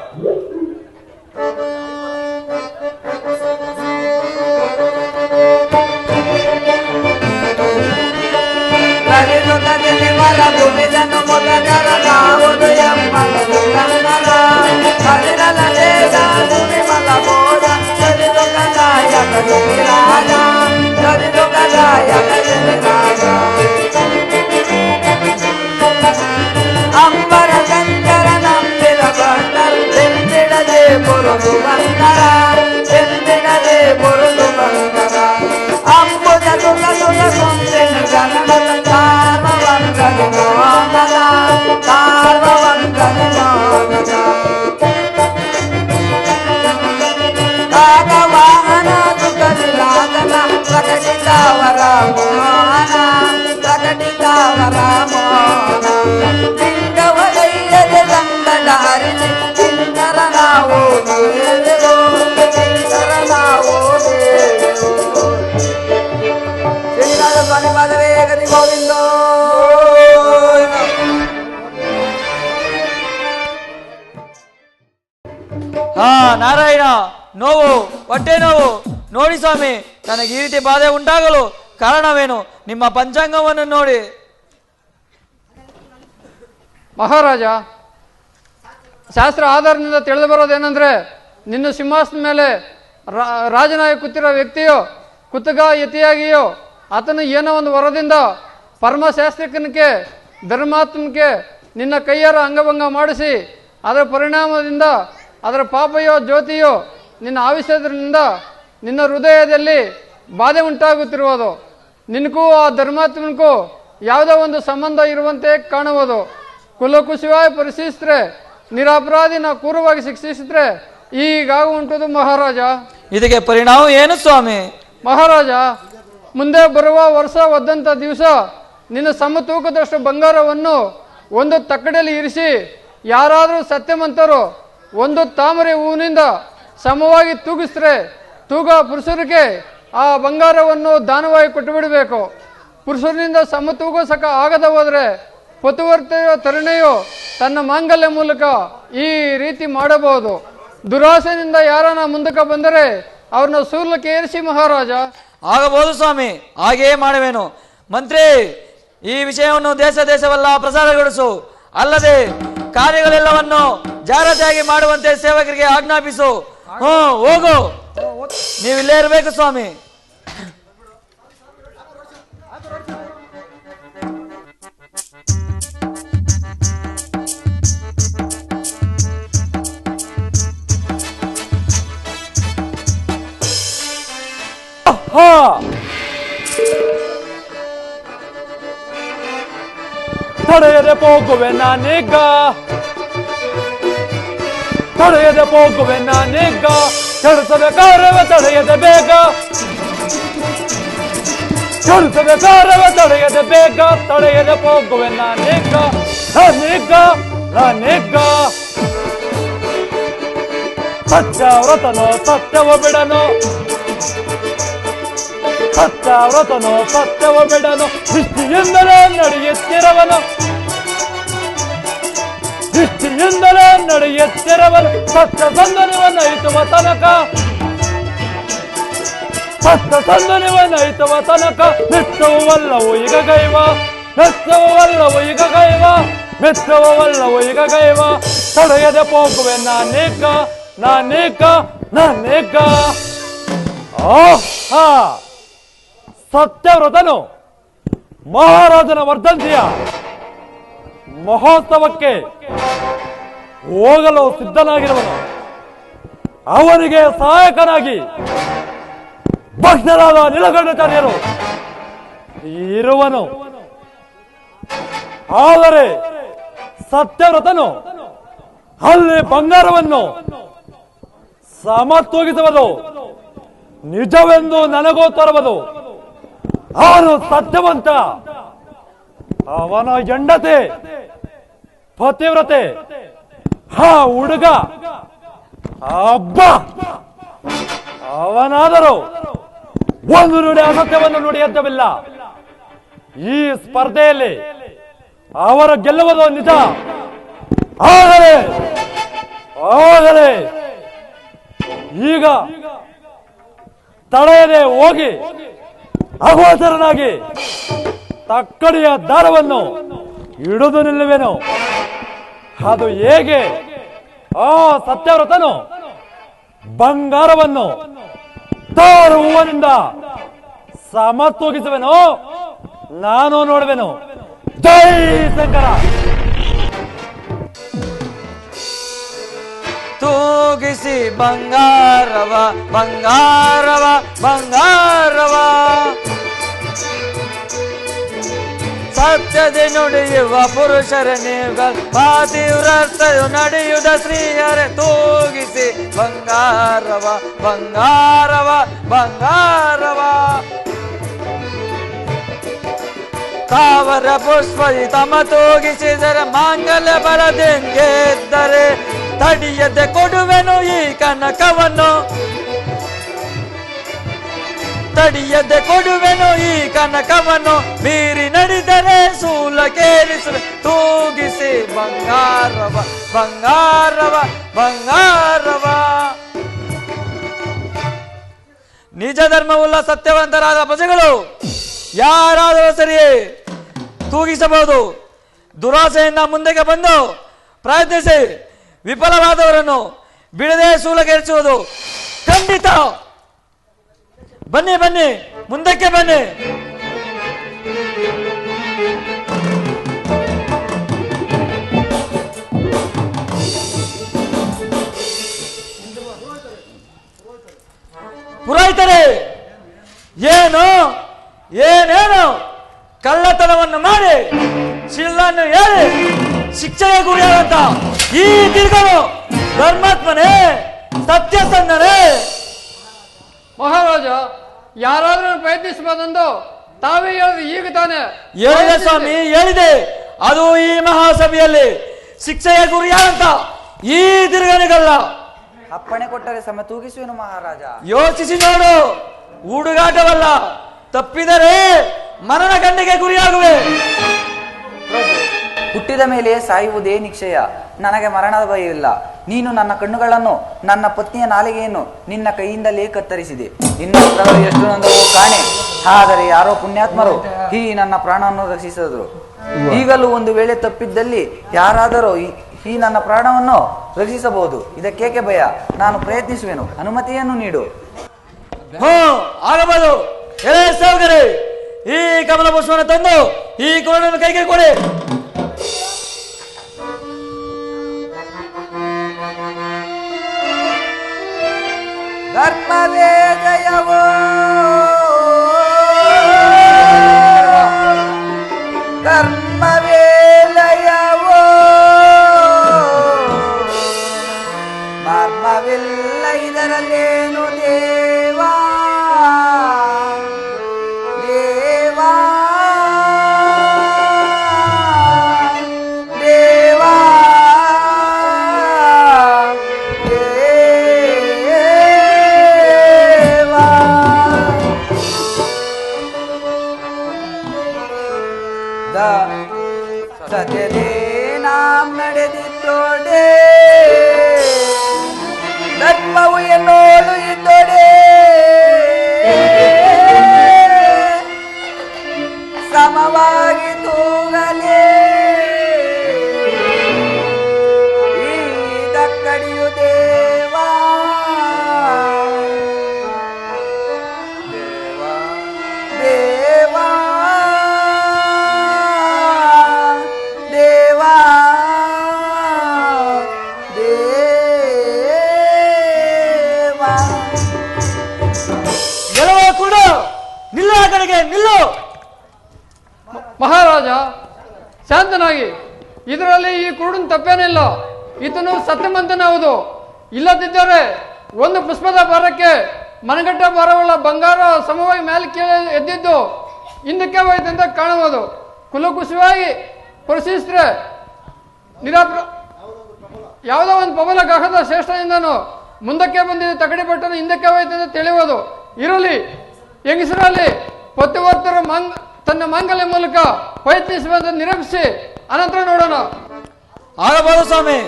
ಅಂಬರ ಶಂಕರ ನಂಬಿದ ಬಂದರದೆ ಬುರುದು ಬಂದರ ಎಂದಿನದೆ ಬುರುದು ಬಂದರ ಅಂಬುದ ಸುಖ ಸುಖ ಸುಂದರ ಜನದ ತಾರ್ವಂಗದ ಮೋಹನದ ತಾರ್ವಂಗದ ಮೋಹನದ ಕಾಗವಾಹನ ಸುಖ ವಿಲಾಸನ ಪ್ರಕಟಿತವರ ಮೋಹನ ಅವರ ಮೋನ ಲಿಂಗವಲಯ್ಯದೆ ದಂಡಧಾರಿಸಿ ಲಿಂಗರ ನಾವು ದೇವೆವು ಲಿಂಗರ ನಾವು ದೇವೆವು ಶ್ರೀನಾಥ ಸ್ವಾಮಿ ಪಾದವೇ ಗತಿ ಗೋವಿಂದೋ ಹಾ ನಾರಾಯಣ, ನೋವು, ಹೊಟ್ಟೆ ನೋವು. ನೋಡಿ ಸ್ವಾಮಿ, ನನಗೆ ಈ ರೀತಿ ಬಾಧೆ ಉಂಟಾಗಲು ಕಾರಣವೇನು? ನಿಮ್ಮ ಪಂಚಾಂಗವನ್ನು ನೋಡಿ. ಮಹಾರಾಜ, ಶಾಸ್ತ್ರ ಆಧಾರದಿಂದ ತಿಳಿದು ಬರೋದೇನೆಂದ್ರೆ, ನಿನ್ನ ಸಿಂಹಾಸನದ ಮೇಲೆ ರಾಜನಾಗಿ ಕೂತಿರೋ ವ್ಯಕ್ತಿಯು ಕುತುಗ ಯತಿಯಾಗಿಯೋ ಆತನು ಏನೋ ಒಂದು ವರದಿಂದ ಪರಮಶಾಸ್ತ್ರಿಕನಿಗೆ ಧರ್ಮಾತ್ಮಕ್ಕೆ ನಿನ್ನ ಕೈಯಾರ ಅಂಗಭಂಗ ಮಾಡಿಸಿ ಅದರ ಪರಿಣಾಮದಿಂದ ಅದರ ಪಾಪಯೋ ಜ್ಯೋತಿಯೋ ನಿನ್ನ ಆವಿಷ್ಯದಿಂದ ನಿನ್ನ ಹೃದಯದಲ್ಲಿ ಬಾಧೆ ಉಂಟಾಗುತ್ತಿರುವುದು. ನಿನಗೂ ಆ ಧರ್ಮಾತ್ಮನಿಗೂ ಯಾವುದೋ ಒಂದು ಸಂಬಂಧ ಇರುವಂತೆ ಕಾಣುವುದು. ಕುಲಕುಶಿವಾಯ ಪರಿಶೀಲಿಸಿದ್ರೆ ನಿರಪರಾಧಿನ ಕ್ರೂರವಾಗಿ ಶಿಕ್ಷಿಸಿದ್ರೆ ಈಗಾಗ ಉಂಟುದು ಮಹಾರಾಜ. ಇದಕ್ಕೆ ಪರಿಣಾಮ ಏನು ಸ್ವಾಮಿ? ಮಹಾರಾಜ, ಮುಂದೆ ಬರುವ ವರ್ಷ ಒದ್ದಂಥ ದಿವಸ ನಿನ್ನ ಸಮತೂಕದಷ್ಟು ಬಂಗಾರವನ್ನು ಒಂದು ತಕ್ಕಡಿಯಲ್ಲಿ ಇರಿಸಿ ಯಾರಾದರೂ ಸತ್ಯವಂತರು ಒಂದು ತಾಮರೆ ಹೂವಿನಿಂದ ಸಮವಾಗಿ ತೂಗಿಸಿದ್ರೆ ತೂಗ ಪುರುಷರಿಗೆ ಆ ಬಂಗಾರವನ್ನು ದಾನವಾಗಿ ಕೊಟ್ಟು ಬಿಡಬೇಕು. ಪುರುಷರಿಂದ ಸಮತೂಗಿಸಕ ಆಗದ ಹೋದರೆ ಪತುವರ್ತೆಯ ತರುಣೆಯು ತನ್ನ ಮಾಂಗಲ್ಯ ಮೂಲಕ ಈ ರೀತಿ ಮಾಡಬಹುದು. ದುರಾಸೆಯಿಂದ ಯಾರನ್ನ ಮುಂದಕ್ಕೆ ಬಂದರೆ ಅವ್ರನ್ನ ಸೂರ್ಲಕ್ಕೆ ಏರಿಸಿ ಮಹಾರಾಜ. ಆಗಬಹುದು ಸ್ವಾಮಿ, ಹಾಗೆಯೇ ಮಾಡುವೆನು. ಮಂತ್ರಿ, ಈ ವಿಷಯವನ್ನು ದೇಶವೆಲ್ಲ ಪ್ರಸಾರಗೊಳಿಸು. ಅಲ್ಲದೆ ಕಾರ್ಯಗಳೆಲ್ಲವನ್ನು ಜಾಗ್ರತೆಯಾಗಿ ಮಾಡುವಂತೆ ಸೇವಕರಿಗೆ ಆಜ್ಞಾಪಿಸು. ಹೋಗು, ನೀವಿಲ್ಲೇ ಇರಬೇಕು ಸ್ವಾಮಿ. ತಡೆಯದೆ ಹೋಗುವೆ ನಾನೀಗ, ತಡೆಯದೆ ಹೋಗುವೆ ನಾನೀಗ, ಕೆಡಿಸಬೇಕಾರವೆ ತಡೆಯದೆ ಬೇಗ, ಕೆಡಿಸಬೇಕಾರವೆ ತಡೆಯದೆ ಬೇಗ, ತಡೆಯದೆ ಹೋಗುವೆ ನಾನೀಗ ನಾನೀಗ ನಾನೀಗ. ಸತ್ಯವ್ರತನೋ ಸತ್ಯವ ಬಿಡನು, ಸತ್ಯವ್ರತನೋ ಸತ್ಯವ ಬಿಡನು, ದೃಷ್ಟಿಯಿಂದಲೇ ನಡೆಯುತ್ತಿರವನು, ದೃಷ್ಟಿಯಿಂದಲೇ ನಡೆಯುತ್ತಿರವನು, ಸತ್ಯ ಸಂದನಿವನ್ನೈತುವ ತನಕ, ಸತ್ಯ ಸಂದನಿವನ್ನೈತುವ ತನಕ, ಮೆಚ್ಚುವಲ್ಲವು ಈಗ ಗೈವ, ಮೆಚ್ಚುವಲ್ಲವು ಈಗ ಗೈವ, ಮೆಚ್ಚುವಲ್ಲವು ಈಗ ಗೈವ. ತಡೆಯದೆ ಹೋಗುವೆ ನಾನೀಗ ನಾನೀಗ ನಾನೀಗ. ಆಹಾ, ಸತ್ಯವ್ರತನು ಮಹಾರಾಜನ ವರ್ಧಂತಿಯ ಮಹೋತ್ಸವಕ್ಕೆ ಹೋಗಲು ಸಿದ್ಧನಾಗಿರುವನು. ಅವನಿಗೆ ಸಹಾಯಕನಾಗಿ ಭಕ್ತರಾದ ನೀಲಕಂಠಾಚಾರ್ಯರು ಇರುವನು. ಆದರೆ ಸತ್ಯವ್ರತನು ಅಲ್ಲಿ ಬಂಗಾರವನ್ನು ಸಮತೂಗಿಸುವುದು ನಿಜವೆಂದು ನನಗೂ ತರುವುದು. ಅವನು ಸತ್ಯವಂತ, ಅವನ ಹೆಂಡತಿ ಪತಿವ್ರತೆ. ಆ ಹುಡುಗ ಹಬ್ಬ, ಅವನಾದರೂ ಒಂದು ನುಡಿ ಅಸತ್ಯವನ್ನು ನುಡಿಯದ್ದವಿಲ್ಲ. ಈ ಸ್ಪರ್ಧೆಯಲ್ಲಿ ಅವರು ಗೆಲ್ಲುವುದು ನಿಜ. ಆದರೆ ಆದರೆ ಈಗ ತಡೆಯದೆ ಹೋಗಿ ಅಗೋಚರನಾಗಿ ತಕ್ಕಡಿಯ ದಾರವನ್ನು ಹಿಡಿದು ನಿಲ್ಲುವೆನು. ಅದು ಹೇಗೆ? ಆ ಸತ್ಯವ್ರತನು ಬಂಗಾರವನ್ನು ತಾರು ಹೂವಿನಿಂದ ಸಮತೂಗಿಸುವೆನು, ನಾನು ನೋಡುವೆನು. ಜೈ ಶಂಕರ. ತೂಗಿಸಿ ಬಂಗಾರವ ಬಂಗಾರವ ಬಂಗಾರವ, ಸತ್ಯದೆ ನುಡಿಯುವ ಪುರುಷರ ನೀವು ಪಾತಿವ್ರತೆಯು ನಡೆಯುವುದ ಸ್ತ್ರೀಯರೇ. ತೂಗಿಸಿ ಬಂಗಾರವ ಬಂಗಾರವ ಬಂಗಾರವ. ತಾವರ ಪುಷ್ಪದಿ ತಮ ತೂಗಿಸಿದರೆ ಮಾಂಗಲ್ಯ ಬರದೆಂಗೆ ಇದ್ದರೆ ತಡಿಯದೆ ಕೊಡುವೆನು ಈ ಕನಕವನ್ನು, ತಡಿಯದೆ ಕೊಡುವೆನು ಈ ಕನಕವನ್ನು, ಮೀರಿ ನಡೆದರೆ ಸೂಲಕೇರಿಸುವೆ ತೂಗಿಸಿ ಬಂಗಾರವ ಬಂಗಾರವ ಬಂಗಾರವ. ನಿಜ ಧರ್ಮವುಳ್ಳ ಸತ್ಯವಂತರಾದ ಪ್ರಜೆಗಳು ಯಾರಾದರೂ ಸರಿಯೇ ತೂಗಿಸಬಹುದು. ದುರಾಸೆಯಿಂದ ಮುಂದಕ್ಕೆ ಬಂದು ಪ್ರಯತ್ನಿಸಿ ವಿಫಲವಾದವರನ್ನು ಬಿಡದೆ ಸೂಲಗೇರಿಸುವುದು ಖಂಡಿತ. ಬನ್ನಿ ಬನ್ನಿ, ಮುಂದಕ್ಕೆ ಬನ್ನಿ. ಪುರೋಹಿತರೇ, ಏನು ಏನೇನು ಕಳ್ಳತನವನ್ನು ಮಾಡಿ ಶಿಲ್ಲನ್ನು ಹೇಳಿ ಶಿಕ್ಷೆಗೆ ಗುರಿಯಾದಂತ ಈ ತಿರುಗನು ಧರ್ಮಾತ್ಮನೇ, ಸತ್ಯಸಂಧನೇ. ಮಹಾರಾಜ, ಯಾರಾದ್ರೂ ಪ್ರಯತ್ನಿಸಬಹುದೆಂದು ತಾವೇ ಹೇಳಿದ್ರೆ ಈಗ ತಾನೇ. ಹೇಳಿದೆ ಸ್ವಾಮಿ, ಹೇಳಿದೆ. ಅದು ಈ ಮಹಾಸಭೆಯಲ್ಲಿ ಶಿಕ್ಷೆಗೆ ಗುರಿಯಾದಂತ ಈ ತಿರುಗನಿಗಲ್ಲ. ಅಪ್ಪಣೆ ಕೊಟ್ಟರೆ ಸಮ ತೂಗಿಸುವೆನು ಮಹಾರಾಜ. ಯೋಚಿಸಿ ನೋಡು, ಹುಡುಗಾಟವಲ್ಲ. ತಪ್ಪಿದರೆ ಮರಣ ಗಂಡಿಗೆ ಗುರಿಯಾಗುವೆ. ಪ್ರಭು, ಹುಟ್ಟಿದ ಮೇಲೆ ಸಾಯುವುದೇ ನಿಶ್ಚಯ. ನನಗೆ ಮರಣದ ಭಯವಿಲ್ಲ. ನೀನು ನನ್ನ ಕಣ್ಣುಗಳನ್ನು, ನನ್ನ ಪತ್ನಿಯ ನಾಲಿಗೆಯನ್ನು ನಿನ್ನ ಕೈಯಿಂದಲೇ ಕತ್ತರಿಸಿದೆ. ನಿನ್ನ ಎಷ್ಟು ನೊಂದವೋ ಕಾಣೆ. ಆದರೆ ಯಾರೋ ಪುಣ್ಯಾತ್ಮರು ಈ ನನ್ನ ಪ್ರಾಣವನ್ನು ರಕ್ಷಿಸಿದರು. ಈಗಲೂ ಒಂದು ವೇಳೆ ತಪ್ಪಿದ್ದಲ್ಲಿ ಯಾರಾದರೂ ಈ ನನ್ನ ಪ್ರಾಣವನ್ನು ರಕ್ಷಿಸಬಹುದು. ಇದಕ್ಕೇಕೆ ಭಯ? ನಾನು ಪ್ರಯತ್ನಿಸುವೆನು. ಅನುಮತಿಯನ್ನು ನೀಡು. ಆಗಬಹುದು. ಸೇವಕರೇ, ಈ ಕಮಲ ಪುಷ್ಪವನ್ನು ತಂದು ಈ ಕೋಣನ್ನು ಕೈಗೆ ಕೊಡಿ. ಧರ್ಮವೇ ಜಯವೋ, ಧರ್ಮವೇ ಲಯವೋ, ಮರ್ಮವಿಲ್ಲ ಇದರಲ್ಲೇನು ದೇವಾ ದೇವಾ ದೇವಾ ದೇವಾ. ಸತ್ಯದೇ ನಾಂ ನಡೆದಿದ್ದೋಡೆ, ಧರ್ಮವು ಎನ್ನೋಳು ಇದ್ದೋಡೆ, ಸಮವಾಗಿ ತೂಗಲೇ ಈ ದಕ್ಕಡಿಯು ದೇವಾ ದೇವಾ ದೇವಾ ದೇವಾ ದೇವಾ. ಗೆಲುವ ಕೂಡ ನಿಲ್ಲು, ಆ ಕಡೆಗೆ ನಿಲ್ಲು. ಮಹಾರಾಜ, ಶಾಂತನಾಗಿ. ಇದರಲ್ಲಿ ಈ ಕುರುಡನ ತಪ್ಪೇನಿಲ್ಲ. ಈತನು ಸತ್ಯವಂತನಾವುದು. ಇಲ್ಲದಿದ್ದರೆ ಒಂದು ಪುಷ್ಪದ ಭಾರಕ್ಕೆ ಮನಗಟ್ಟ ಭಾರವುಳ್ಳ ಬಂಗಾರ ಸಮವಾಗಿ ಮೇಲೆ ಕೇಳಿ ಎದ್ದಿದ್ದು ಹಿಂದಕ್ಕೆ ಹೋಯ್ತು ಅಂತ ಕಾಣಬಹುದು. ಕುಲಕುಶವಾಗಿ ಪರಿಶೀಲಿಸಿದ್ರೆ ಯಾವುದೋ ಒಂದು ಪ್ರಬಲ ಗ್ರಹದ ಶ್ರೇಷ್ಠದಿಂದನೂ ಮುಂದಕ್ಕೆ ಬಂದಿದ್ದು ತಗಡಿ ಬಟ್ಟನು ಹಿಂದಕ್ಕೆ ಹೋಯ್ತು ಅಂತ ತಿಳಿಯುವುದು. ಇರಲಿ, ಹೆಂಗಸರಲ್ಲಿ ಪತಿವರ್ತರು ತನ್ನ ಮಾಂಗಲ್ಯ ಮೂಲಕ ಪ್ರಯತ್ನಿಸುವಂತ ನಿರೀಕ್ಷಿಸಿ ಅನಂತರ ನೋಡೋಣ. ಆಗಬಹುದು ಸ್ವಾಮಿ.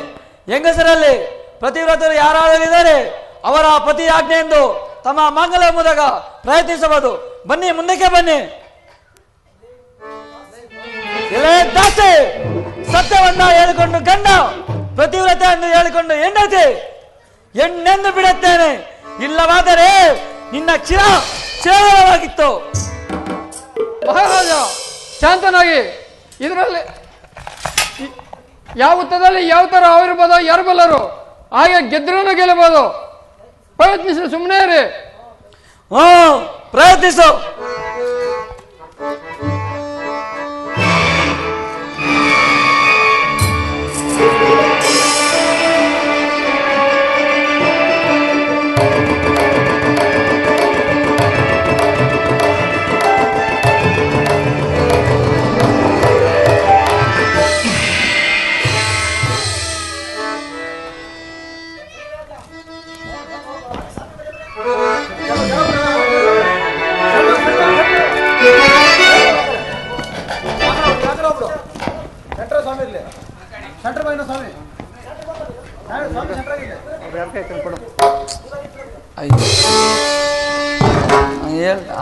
ಹೆಂಗಸರಲ್ಲಿ ಪ್ರತಿವ್ರತರು ಯಾರಾದರೂ ಇದ್ದಾರೆ, ಅವರ ಪತಿ ಆಜ್ಞೆಯೆಂದು ತಮ್ಮ ಮಾಂಗಲ್ಯ ಮೂಲಕ ಪ್ರಯತ್ನಿಸಬಹುದು. ಬನ್ನಿ, ಮುಂದಕ್ಕೆ ಬನ್ನಿ. ದಾಸೆ, ಸತ್ಯವನ್ನ ಹೇಳಿಕೊಂಡು ಗಂಡ, ಪ್ರತಿವ್ರತೆ ಎಂದು ಹೇಳಿಕೊಂಡು ಹೆಂಡತಿ, ಹೆಣ್ಣೆಂದು ಬಿಡುತ್ತೇನೆ. ಇಲ್ಲವಾದರೆ ನಿನ್ನ ಚಿರವಾಗಿತ್ತು. ಮಹಾರಾಜ, ಶಾಂತನಾಗಿ. ಇದರಲ್ಲಿ ಯಾವ ಹುತ್ತದಲ್ಲಿ ಯಾವ ತರ ಆಗಿರ್ಬೋದು ಯಾರು ಬಲ್ಲರು. ಹಾಗೆ ಗೆದ್ರೂ ಗೆಲ್ಲಬಹುದು. ಪ್ರಯತ್ನಿಸಿ, ಸುಮ್ಮನೆ ಇರಿ. ಪ್ರಯತ್ನಿಸು.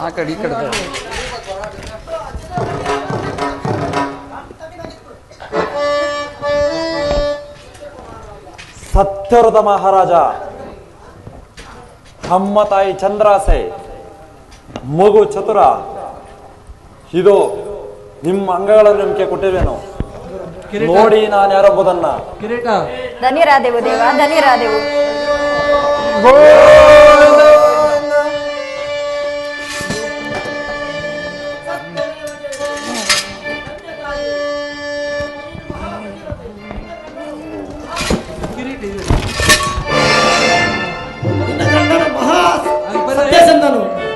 ಆ ಕಡೆ ಈ ಕಡೆ ಸತ್ಯವ್ರತ ಮಹಾರಾಜ, ಅಮ್ಮ ತಾಯಿ ಚಂದ್ರಾಸೆ, ಮಗು ಚತುರ, ಇದು ನಿಮ್ಮ ಅಂಗಗಳನ್ನು ನಂಬಿಕೆ ಕೊಟ್ಟಿರುವೆನು. ನೋಡಿ ನಾನು ಯಾರೊಬ್ಬದನ್ನ. ಕಿರೀಟ ಧನ್ಯರಾದೆವು ದೇವ, ಧನ್ಯರಾದೆವು.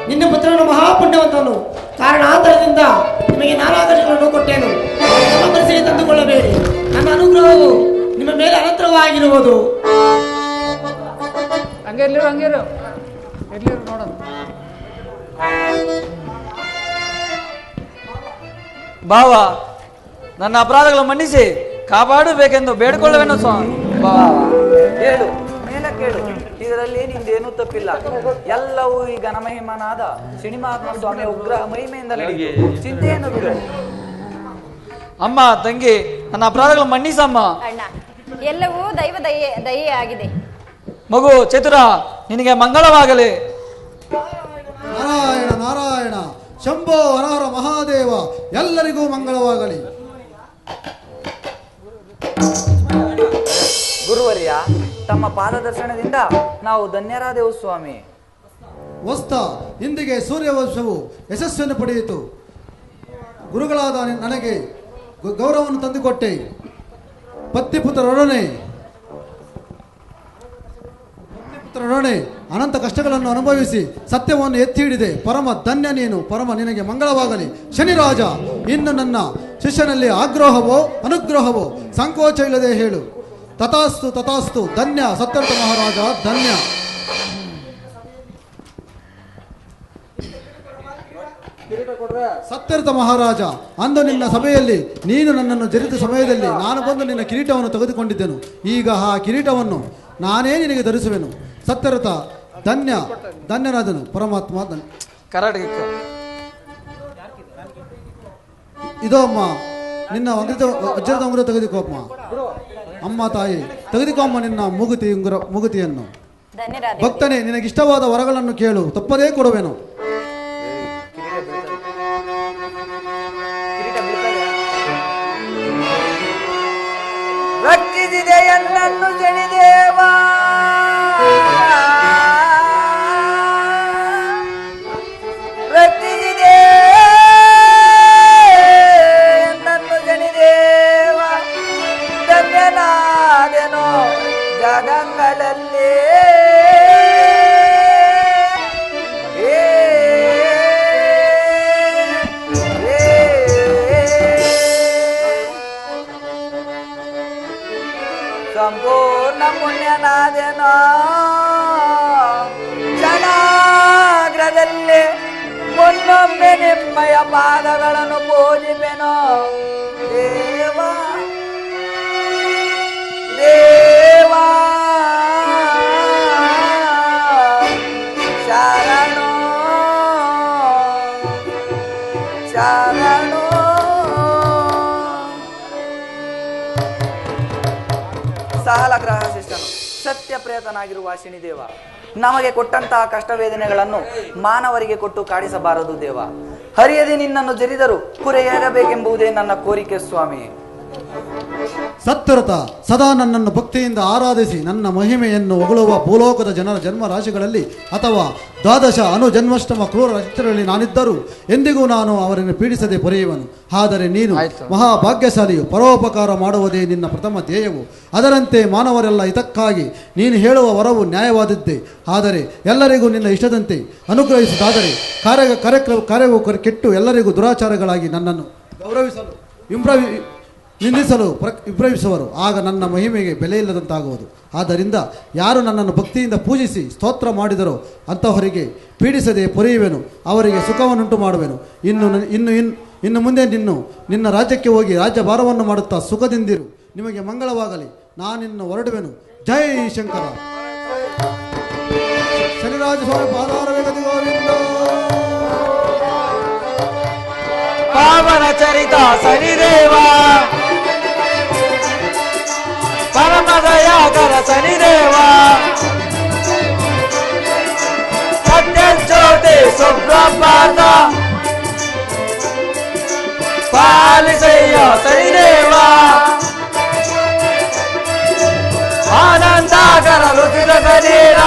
ನಿನ್ನ ಪುತ್ರನು ಮಹಾಪುಣ್ಯವಂತನು. ಕಾರಣಾಂತರದಿಂದ ನಿಮಗೆ ನಾನಾ ಕಷ್ಟಗಳನ್ನು ಕೊಟ್ಟೇನು. ನಮ್ಮ ಮನಸ್ಸಿಗೆ ತಂದುಕೊಳ್ಳಬೇಡಿ. ನನ್ನ ಅನುಗ್ರಹವು ನಿಮ್ಮ ಮೇಲೆ ಅನಂತರವಾಗಿರುವುದು. ಹಂಗಿರ್ಲಿರು ಹಂಗಿರು ಇರ್ಲಿರು ನೋಡೋಣ. ಭಾವ, ನನ್ನ ಅಪರಾಧಗಳನ್ನು ಮನ್ನಿಸಿ ಕಾಪಾಡಬೇಕೆಂದು ಬೇಡಿಕೊಳ್ಳುವೆನು ಸ್ವಾಮಿ. ಹೇಳು, ಮೇಲೆ ಕೇಳು. ಇದರಲ್ಲಿ ನಿಂದೇನೂ ತಪ್ಪಿಲ್ಲ. ಎಲ್ಲವೂ ಈ ಘನಮಹಿಮನಾದ ಶ್ರೀನಿಮಾತ್ಮ ಸ್ವಾಮಿಯ ಉಗ್ರಹ ಮಹಿಮೆಯಿಂದ ನಡೆಯಿತು. ಚಿಂತೆಯನ್ನು ಬಿಡು. ಅಮ್ಮ, ತಂಗಿ, ನನ್ನ ಅಪರಾಧಗಳನ್ನು ಮನ್ನಿಸಮ್ಮ. ಅಣ್ಣ, ಎಲ್ಲವೂ ದೈವ ದಯೆ ಆಗಿದೆ. ಮಗು ಚತುರ, ನಿನಗೆ ಮಂಗಳವಾಗಲಿ. ನಾರಾಯಣ ನಾರಾಯಣ, ಶಂಭೋ ಹರಹರ ಮಹಾದೇವ, ಎಲ್ಲರಿಗೂ ಮಂಗಳವಾಗಲಿ. ಗುರುವರ್ಯ, ತಮ್ಮ ಪಾದದರ್ಶನದಿಂದ ನಾವು ಧನ್ಯರಾದೆವು ಸ್ವಾಮಿ. ವಸ್ತ ಇಂದಿಗೆ ಸೂರ್ಯವಂಶವು ಯಶಸ್ಸನ್ನು ಪಡೆಯಿತು. ಗುರುಗಳಾದ ನನಗೆ ಗೌರವವನ್ನು ತಂದುಕೊಟ್ಟೆ. ಪತ್ನಿಪುತ್ರರೊಡನೆ ಅನಂತ ಕಷ್ಟಗಳನ್ನು ಅನುಭವಿಸಿ ಸತ್ಯವನ್ನು ಎತ್ತಿ ಹಿಡಿದೆ. ಪರಮ ಧನ್ಯ ನೀನು. ಪರಮ ನಿನಗೆ ಮಂಗಳವಾಗಲಿ. ಶನಿರಾಜ, ಇನ್ನು ನನ್ನ ಶಿಷ್ಯನಲ್ಲಿ ಆಗ್ರಹವೋ ಅನುಗ್ರಹವೋ ಸಂಕೋಚ ಇಲ್ಲದೆ ಹೇಳು. ತಥಾಸ್ತು ತಥಾಸ್ತು. ಧನ್ಯ ಸತ್ಯವ್ರತ ಮಹಾರಾಜ, ಧನ್ಯ. ಸತ್ಯವ್ರತ ಮಹಾರಾಜ, ಅಂದು ನಿನ್ನ ಸಭೆಯಲ್ಲಿ ನೀನು ನನ್ನನ್ನು ಜರಿದ ಸಮಯದಲ್ಲಿ ನಾನು ಬಂದು ನಿನ್ನ ಕಿರೀಟವನ್ನು ತೆಗೆದುಕೊಂಡಿದ್ದೆನು. ಈಗ ಆ ಕಿರೀಟವನ್ನು ನಾನೇ ನಿನಗೆ ಧರಿಸುವೆನು. ಸತ್ಯವ್ರತ ಧನ್ಯ, ಧನ್ಯನಾದನು ಪರಮಾತ್ಮ. ಇದೋ ಅಮ್ಮ, ನಿನ್ನ ವಜ್ರದ ಉಂಗುರ ತೆಗೆದುಕೋ ಅಮ್ಮ. ಅಮ್ಮ ತಾಯಿ, ತೆಗೆದುಕೋ ಅಮ್ಮ ನಿನ್ನ ಮುಗುತಿಯನ್ನು. ಭಕ್ತನೇ, ನಿನಗಿಷ್ಟವಾದ ವರಗಳನ್ನು ಕೇಳು, ತಪ್ಪದೇ ಕೊಡುವೆನು. ರಕ್ಷಿಸಿದೆ ಎನ್ನನ್ನು ಶನಿದೇವಾ, ರಕ್ಷಿಸಿದೆ ಎನ್ನನ್ನು ಶನಿದೇವ. ಧನ್ಯನಾದೆನೋ ಜಗಗಳಲ್ಲಿ. ಸಂಪೂರ್ಣ ಪುಣ್ಯನಾದೆನೋ ಕ್ಷಣಾಗ್ರದಲ್ಲಿ. ಮುನ್ನೊಮ್ಮೆ ನಿಮ್ಮಯ ಪಾದಗಳನ್ನು ಪೂಜಿಪೆನೋ ದೇವಾ ದೇವಾ. ಶರಣೋ ಶರಣೋ. ಸಾಲಗ್ರಹ ಶಿಷ್ಟನು ಸತ್ಯಪ್ರೇತನಾಗಿರುವ ಶನಿದೇವ, ನಮಗೆ ಕೊಟ್ಟಂತಹ ಕಷ್ಟ ವೇದನೆಗಳನ್ನು ಮಾನವರಿಗೆ ಕೊಟ್ಟು ಕಾಡಿಸಬಾರದು ದೇವ. ಹರಿಯದೆ ನಿನ್ನನ್ನು ಜರಿದರು ಕುರೆಯಾಗಬೇಕೆಂಬುದೇ ನನ್ನ ಕೋರಿಕೆ ಸ್ವಾಮಿ. ಸತ್ಯವ್ರತ, ಸದಾ ನನ್ನನ್ನು ಭಕ್ತಿಯಿಂದ ಆರಾಧಿಸಿ ನನ್ನ ಮಹಿಮೆಯನ್ನು ಹೊಗಳುವ ಭೂಲೋಕದ ಜನರ ಜನ್ಮ ರಾಶಿಗಳಲ್ಲಿ ಅಥವಾ ದ್ವಾದಶ ಅನುಜನ್ಮಾಷ್ಟಮ ಕ್ರೂರ ನಕ್ಷತ್ರಗಳಲ್ಲಿ ನಾನಿದ್ದರೂ ಎಂದಿಗೂ ನಾನು ಅವರನ್ನು ಪೀಡಿಸದೆ ಪೊರೆಯುವನು. ಆದರೆ ನೀನು ಮಹಾಭಾಗ್ಯಶಾಲಿಯು. ಪರೋಪಕಾರ ಮಾಡುವುದೇ ನಿನ್ನ ಪ್ರಥಮ ಧ್ಯೇಯವು. ಅದರಂತೆ ಮಾನವರೆಲ್ಲ ಇದಕ್ಕಾಗಿ ನೀನು ಹೇಳುವ ವರವು ನ್ಯಾಯವಾದದ್ದೇ. ಆದರೆ ಎಲ್ಲರಿಗೂ ನಿನ್ನ ಇಷ್ಟದಂತೆ ಅನುಗ್ರಹಿಸುವುದಾದರೆ ಕಾರ್ಯವು ಕೆಟ್ಟು ಎಲ್ಲರಿಗೂ ದುರಾಚಾರಗಳಾಗಿ ನನ್ನನ್ನು ಗೌರವಿಸಲು ನಿಂದಿಸಲು ವಿಭ್ರಮಿಸುವರು. ಆಗ ನನ್ನ ಮಹಿಮೆಗೆ ಬೆಲೆ ಇಲ್ಲದಂತಾಗುವುದು. ಆದ್ದರಿಂದ ಯಾರು ನನ್ನನ್ನು ಭಕ್ತಿಯಿಂದ ಪೂಜಿಸಿ ಸ್ತೋತ್ರ ಮಾಡಿದರೋ ಅಂತಹವರಿಗೆ ಪೀಡಿಸದೆ ಪೊರೆಯುವೆನು, ಅವರಿಗೆ ಸುಖವನ್ನುಂಟು ಮಾಡುವೆನು. ಇನ್ನು ಮುಂದೆ ನಿನ್ನ ರಾಜ್ಯಕ್ಕೆ ಹೋಗಿ ರಾಜ್ಯಭಾರವನ್ನು ಮಾಡುತ್ತಾ ಸುಖದಿಂದಿರು. ನಿಮಗೆ ಮಂಗಳವಾಗಲಿ. ನಾನಿನ್ನು ಹೊರಡುವೆನು. ಜೈ ಶಂಕರ. ಶನಿರಾಜ ಸ್ವಾಮಿ ಪಾದಾರ ವೇಗದಿ ಗೋವಿಂದ. ಪಾವನ ಚರಿತ ಶನಿದೇವ ಪರಮ ದಯಾಕರ ಶನಿದೇವ ಸತ್ಯ ಜ್ಯೋತಿ ಸುಪ್ರಭಾತ ಪಾಲಿಸಯ್ಯ ಶನಿದೇವ ಆನಂದಾಕರ ರುಚಿರ ಶರೀರ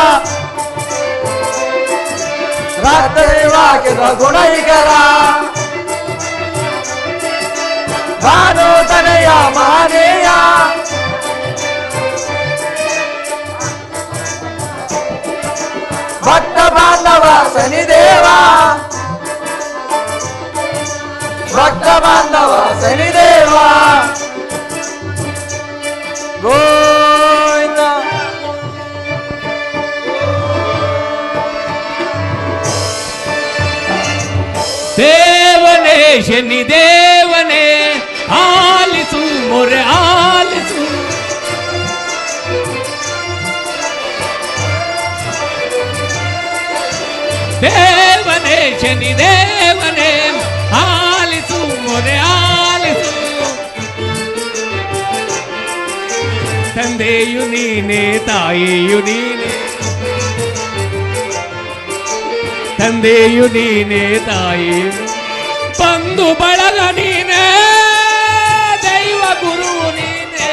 ರಾತ್ರಿವಾಕ್ಯದ ಗುಣೈಕರ ಭಾನುತನಯ ಮಹನೀಯ ಭಕ್ತ ಬಾಂಧವ ಶನಿದೇವ ಭಕ್ತ ಬಾಂಧವ ಶನಿದೇವ ಗೋವಿಂದ. ದೇವನೇ ಶನಿ ದೇವನೇ ಆಲಿಸು ಮೊರೆ ಆಲಿಸು. ದೇವನೇ ಶನಿ ದೇವನೇ ಆಲಿಸು ಮೊರೆ ಆಲಿಸು. ತಂದೆಯು ನೀನೇ ತಾಯಿಯು ನೀನೇ ತಂದೆಯು ನೀನೇ ತಾಯಿಯು ಬಂಧು ಬಳಗ ನೀನೇ ದೈವ ಗುರು ನೀನೇ.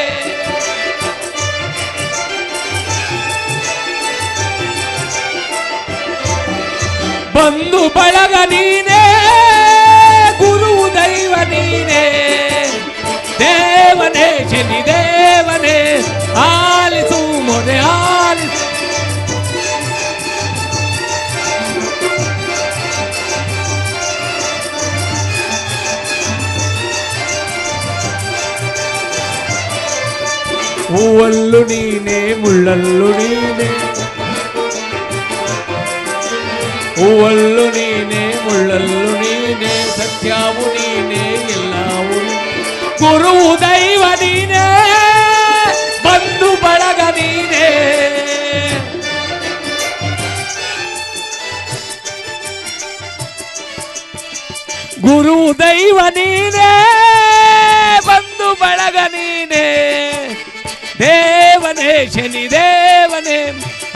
ಬಂಧು ಬಳಗ ನೀನೇ ಗುರು ದೈವ ನೀನೇ. ದೇವನೇ ಶನಿ ದೇವನೇ ಆಲಿಸು ಮೊರೆ ಆಲಿಸು. ಹೂವಲ್ಲು ನೀನೇ ಮುಳ್ಳಲ್ಲು ನೀನೇ ಹೂವಲ್ಲು ನೀನೇ ಮುಳ್ಳಲ್ಲು ನೀನೇ ಸತ್ಯವು ನೀನೇ ಎಲ್ಲವೂ ಗುರುವು ದೈವ ನೀನೇ ಬಂಧು ಬಳಗ ನೀನೇ. ಗುರು ದೈವ ನೀನೇ ಬಂಧು ಬಳಗ ನೀನೇ. ದೇವನೇ ಶನಿ ದೇವನೇ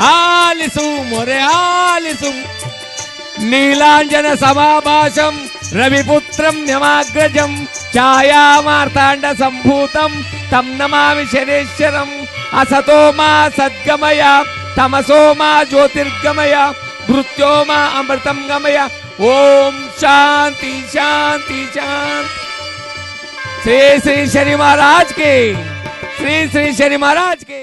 ಆಲಿಸು ಮೊರೆ ಆಲಿಸು. ನೀಲಾಂಜನ ಸಮಾಭಾಷಂ ರವಿಪುತ್ರಂ ಯಮಾಗ್ರಜಂ ಛಾಯಾ ಮಾರ್ತಾಂಡ ಸಂಭೂತಂ ತಂ ನಮಾಮಿ ಶನೇಶ್ವರಂ. ಅಸತೋ ಮಾ ಸದ್ಗಮಯ ತಮಸೋ ಮಾ ಜ್ಯೋತಿರ್ಗಮಯ ಮೃತ್ಯೋ ಮಾ ಅಮೃತಂ ಗಮಯ. ಓಂ ಶಾಂತಿ ಶಾಂತಿ ಶಾಂತಿ. श्री श्री शनि महाराज के श्री श्री शनि महाराज के।